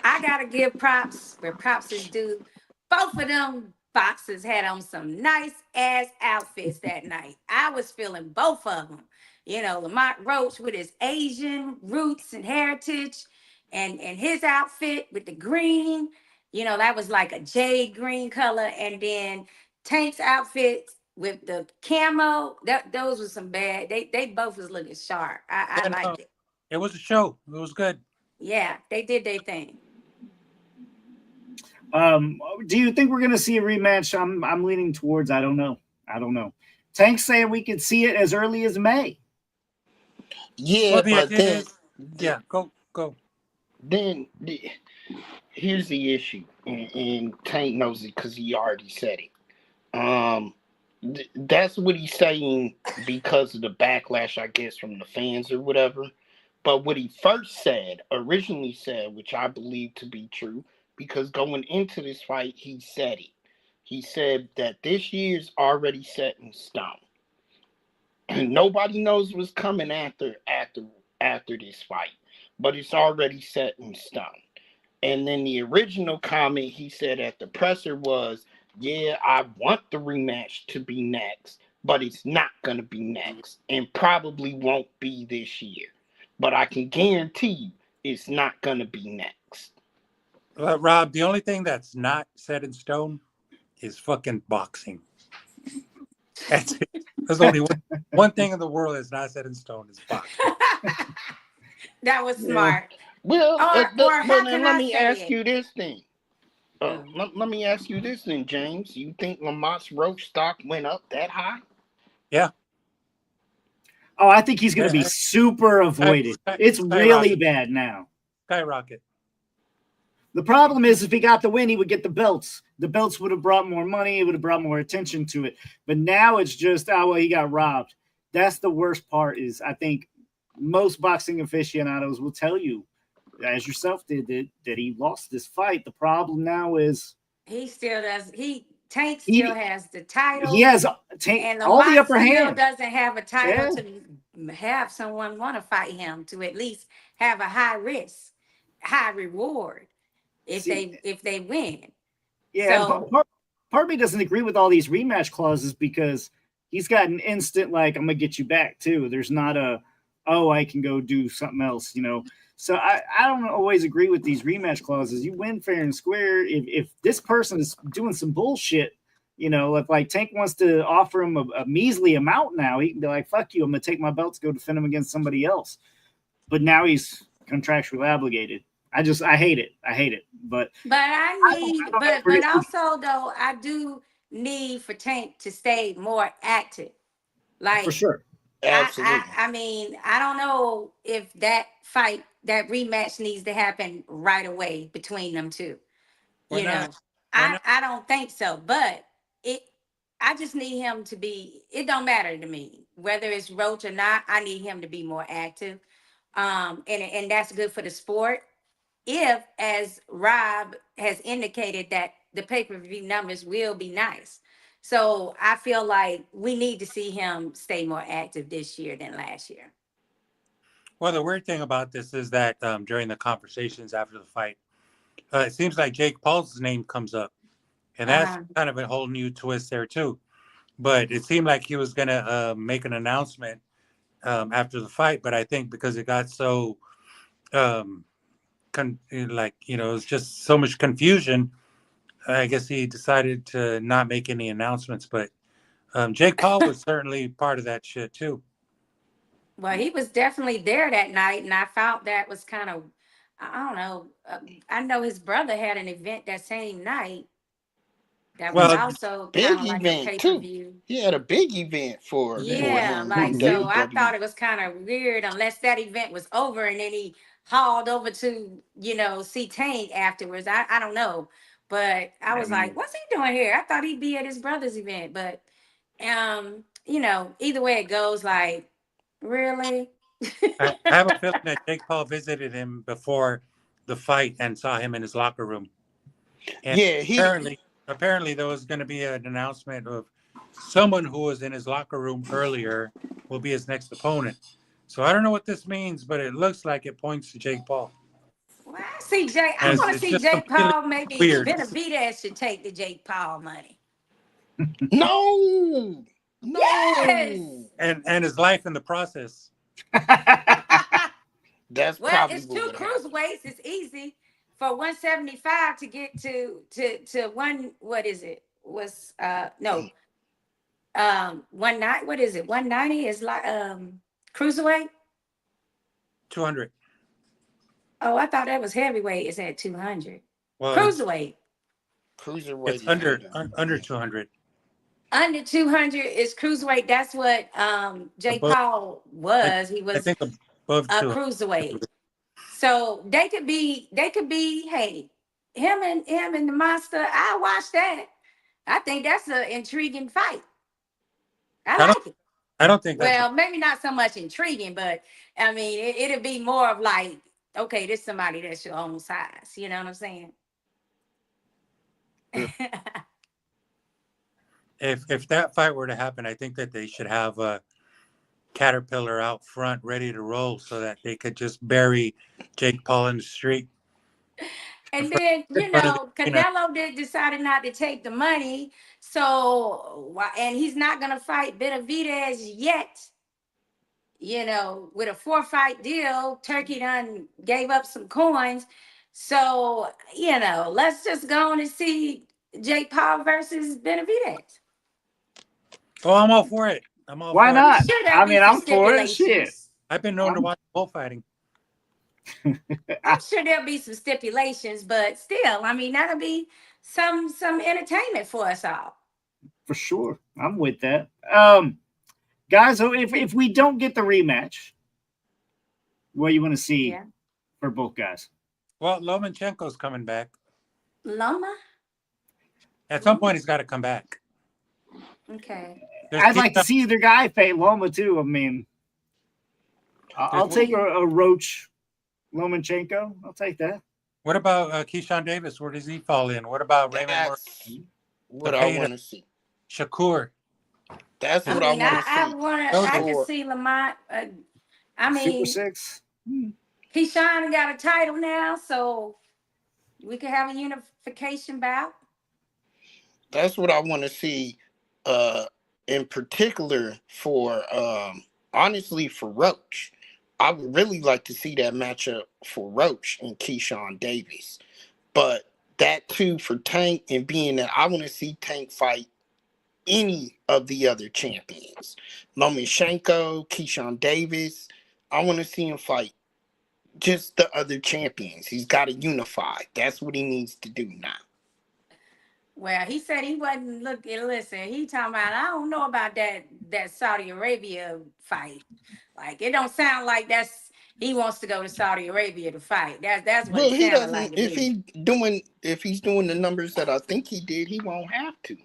I gotta give props where props is due. Both of them boxers had on some nice ass outfits that night. I was feeling both of them. You know, Lamont Roach with his Asian roots and heritage, and his outfit with the green. You know, that was like a jade green color, and then Tank's outfit with the camo. Those were some bad. They both was looking sharp. I Yeah, no, liked it. it was a show. It was good. Yeah, they did their thing. Do you think we're going to see a rematch? I'm leaning towards I don't know. Tank's saying we could see it as early as May. Yeah, Well, the but idea is, yeah, go. then here's the issue, and Tank knows it because he already said it. That's what he's saying because of the backlash, I guess, from the fans or whatever. But what he originally said, which I believe to be true, because going into this fight, he said it. He said that this year's already set in stone. And nobody knows what's coming after this fight, but it's already set in stone. And then the original comment he said at the presser was, yeah, I want the rematch to be next, but it's not going to be next and probably won't be this year. But I can guarantee you it's not going to be next. Rob, the only thing that's not set in stone is fucking boxing. That's it. There's only one thing in the world that's not set in stone is boxing. That was smart. Well, Or how then can let I me say ask it? you this thing. Let me ask you this then, James. You think Lamont's Roach stock went up that high? Yeah. Oh, I think he's going to be super avoided. It's really bad now. Skyrocket. The problem is if he got the win, he would get the belts. The belts would have brought more money. It would have brought more attention to it. But now it's just, oh, well, he got robbed. That's the worst part is I think most boxing aficionados will tell you, as yourself did, that he lost this fight. The problem now is he still does. Tank still has the title. He has and all the upper still hand. doesn't have a title to have someone want to fight him to at least have a high risk, high reward if they win. Yeah, so, part of me doesn't agree with all these rematch clauses because he's got an instant like I'm gonna get you back too. There's not a I can go do something else, you know. So I don't always agree with these rematch clauses. You win fair and square. If this person is doing some bullshit, you know, if like Tank wants to offer him a measly amount now, he can be like, fuck you, I'm gonna take my belt to go defend him against somebody else. But now he's contractually obligated. I hate it. But but also though, I do need for Tank to stay more active. Like for sure. Absolutely. I mean, I don't know if that rematch needs to happen right away between them two. Why You know, not? Why not? I don't think so. But I just need him to be. It don't matter to me whether it's Roach or not. I need him to be more active, and that's good for the sport. If, as Rob has indicated, that the pay-per-view numbers will be nice. So I feel like we need to see him stay more active this year than last year. Well, the weird thing about this is that during the conversations after the fight, it seems like Jake Paul's name comes up. And that's kind of a whole new twist there, too. But it seemed like he was going to make an announcement after the fight. But I think because it got so, it was just so much confusion, I guess he decided to not make any announcements. But Jake Paul was certainly part of that shit, too. Well, he was definitely there that night. And I felt that was kind of, I don't know. I know his brother had an event that same night. That was also kind of like a pay-per-view. He had a big event for him. So I thought it was kind of weird unless that event was over and then he hauled over to, see Tank afterwards. I don't know. But I was like, what's he doing here? I thought he'd be at his brother's event. But, either way it goes, like, really? I have a feeling that Jake Paul visited him before the fight and saw him in his locker room. And apparently there was going to be an announcement of someone who was in his locker room earlier will be his next opponent. So I don't know what this means, but it looks like it points to Jake Paul. What? see Jake. I It's, want to it's see just Jake completely Paul. Maybe weird. Benavidez should take the Jake Paul money. No, Yes. no. And his life in the process. That's Well, probably it's what 2 would happen. cruiserweights. It's easy for 175 to get to one. What is it? Was no 190. What is it? 190 is like cruiserweight. 200. Oh, I thought that was heavyweight. It's at 200. Well, Cruiserweight. Cruiserweight it's is under 200. Under 200 is cruiserweight. That's what Jake Above, Paul I, was. He I was think above a 200. cruiserweight. So they could be, hey, him and the monster. I watch that. I think that's an intriguing fight. I I don't. like it. I don't think that's. Well, maybe not so much intriguing, but I mean, it'll be more of like, okay, this somebody that's your own size. You know what I'm saying? If that fight were to happen, I think that they should have a Caterpillar out front ready to roll so that they could just bury Jake Paul in the street. And then, In front of the arena. Canelo decided not to take the money. So, and he's not going to fight Benavidez yet. With a 4-fight deal, Turkey done gave up some coins. So, let's just go on and see Jake Paul versus Benavidez. Oh, I'm all for it. I'm all Why for not? it. Sure, there'll be some I'm for it. Shit. stipulations. I've been known to watch bullfighting. I'm sure there'll be some stipulations, but still, I mean, that'll be some entertainment for us all. For sure. I'm with that. Guys, so if we don't get the rematch, what do you want to see for both guys? Well, Lomachenko's coming back. Loma? At some point, he's got to come back. Okay. I'd like to see either guy fight Loma too. I mean, I'll take a Roach Lomachenko. I'll take that. What about Keyshawn Davis? Where does he fall in? What about Raymond? That's what I want to see. Shakur. That's what I want to see. I can see Lamont. I mean, Super 6. Keyshawn got a title now, so we could have a unification bout. That's what I want to see. In particular for honestly for Roach. I would really like to see that matchup for Roach and Keyshawn Davis. But that too for Tank, and being that I want to see Tank fight any of the other champions. Lomachenko, Keyshawn Davis. I want to see him fight just the other champions. He's got to unify. That's what he needs to do now. Well, he said he wasn't looking. Listen, he talking about, I don't know about that Saudi Arabia fight. Like, it don't sound like he wants to go to Saudi Arabia to fight. That's what it sounded like. If he's doing the numbers that I think he did, he won't have to.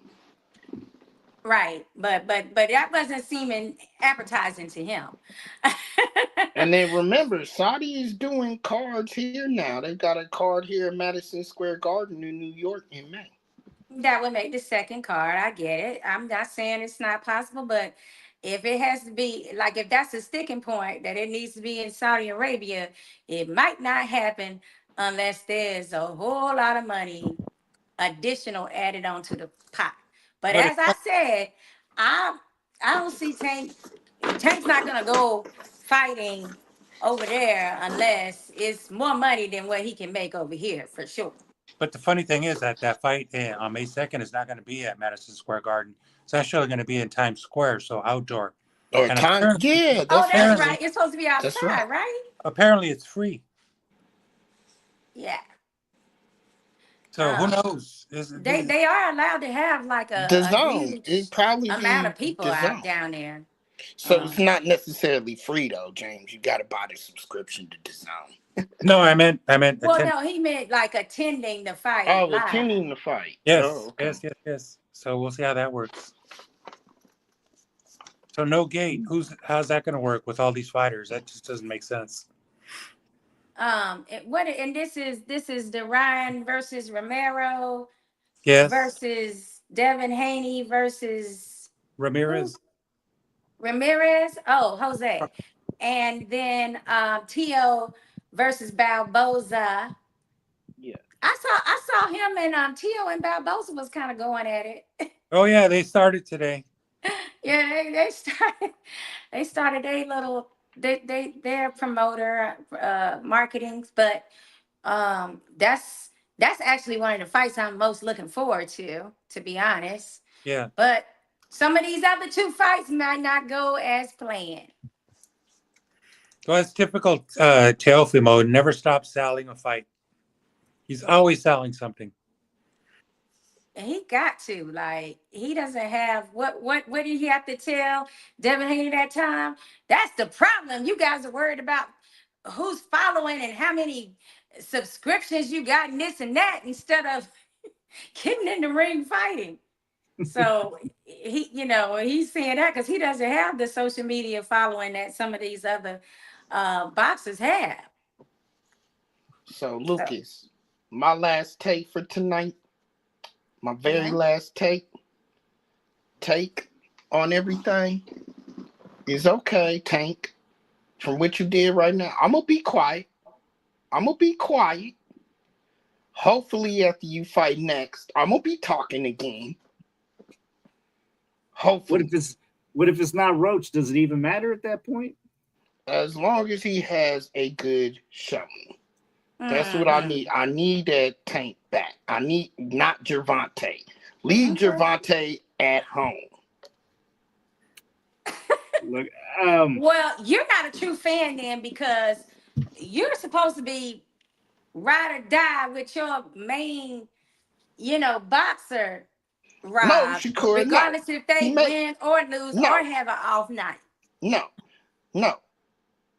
Right, but that wasn't seeming appetizing to him. And then remember, Saudi is doing cards here now. They've got a card here at Madison Square Garden in New York in May. That would make the second card. I get it. I'm not saying it's not possible, but if it has to be, like, if that's a sticking point that it needs to be in Saudi Arabia, it might not happen unless there's a whole lot of additional added onto the pot. But as I said, I don't see Tank. Tank's not gonna go fighting over there unless it's more money than what he can make over here, for sure. But the funny thing is that fight on May 2nd is not going to be at Madison Square Garden. It's actually going to be in Times Square, so outdoor. That's right. It's supposed to be outside, right? Apparently, it's free. Yeah. So who knows? They are allowed to have like a huge amount of people out down there. So it's not necessarily free though, James. You got to buy the subscription to DAZN. No, I meant. Well, no, he meant like attending the fight. Oh, attending the fight. Yes, okay. yes. So we'll see how that works. So no gate. How's that going to work with all these fighters? That just doesn't make sense. And this is the Ryan versus Romero. Yes. Versus Devin Haney versus Ramirez. Oh, Jose. And then Tio versus Barboza. I saw him and Tio and Barbosa was kind of going at it. Oh yeah, they started today. Yeah, they started their promoter marketings, but that's actually one of the fights I'm most looking forward to be honest. Yeah. But some of these other two fights might not go as planned. Well, it's typical Teofimo. Never stops selling a fight. He's always selling something. And he got to, like, he doesn't have what did he have to tell Devin Haney that time? That's the problem. You guys are worried about who's following and how many subscriptions you got and this and that instead of getting in the ring fighting. So he, he's saying that because he doesn't have the social media following that some of these other boxers have. So Lucas, my last take for tonight, my very last take on everything is okay, Tank. From what you did right now, I'm gonna be quiet. Hopefully, after you fight next, I'm gonna be talking again. Hopefully. What if it's not Roach? Does it even matter at that point? As long as he has a good showing. That's what I need. I need that Tank back. I need not Gervonta. Leave Gervonta at home. Look, well, you're not a true fan then because you're supposed to be ride or die with your main, boxer, Rob. No, Shakur, regardless if they win or lose or have an off night. No.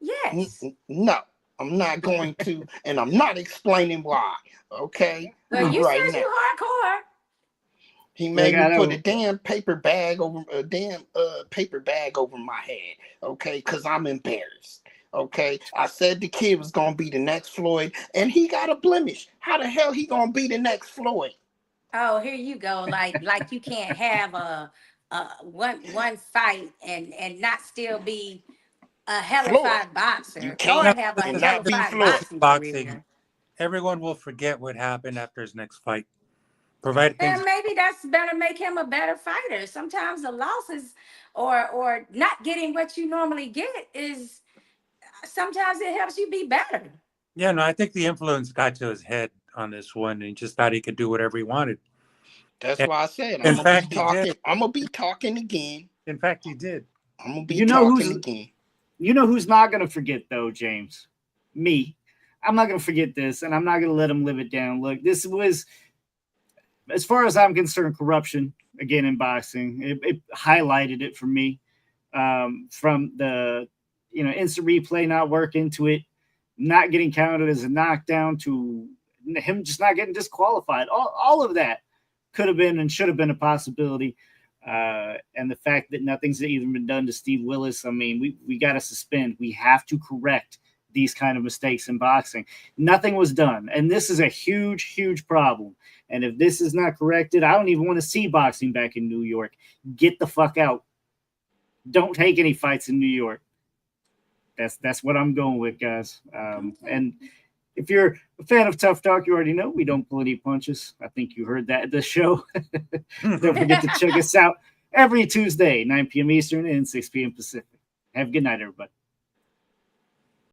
Yes. No. I'm not going to, and I'm not explaining why. Okay. Well, you said you hardcore. He made me put a damn paper bag over my head. Okay, because I'm embarrassed. Okay, I said the kid was gonna be the next Floyd, and he got a blemish. How the hell he gonna be the next Floyd? Oh, here you go. Like you can't have a one fight and not still be a hellified boxer. You can't have a hellified boxing. Everyone will forget what happened after his next fight. Provided and maybe that's better make him a better fighter. Sometimes the losses or not getting what you normally get is sometimes it helps you be better. Yeah, no, I think the influence got to his head on this one, and he just thought he could do whatever he wanted. That's why I said I'm gonna be talking again. In fact, he did. I'm gonna be talking again. You know who's not gonna forget though, James? Me. I'm not gonna forget this, and I'm not gonna let him live it down. Look, this was, as far as I'm concerned, corruption again in boxing. It highlighted it for me, from the instant replay not working to it not getting counted as a knockdown to him just not getting disqualified. All of that could have been and should have been a possibility. And the fact that nothing's even been done to Steve Willis, I mean, we got to suspend. We have to correct these kind of mistakes in boxing. Nothing was done. And this is a huge, huge problem. And if this is not corrected, I don't even want to see boxing back in New York. Get the fuck out. Don't take any fights in New York. That's what I'm going with, guys. And if you're a fan of Tough Talk, you already know we don't pull any punches. I think you heard that at the show. Don't forget to check us out every Tuesday, 9 p.m. Eastern and 6 p.m. Pacific. Have a good night, everybody.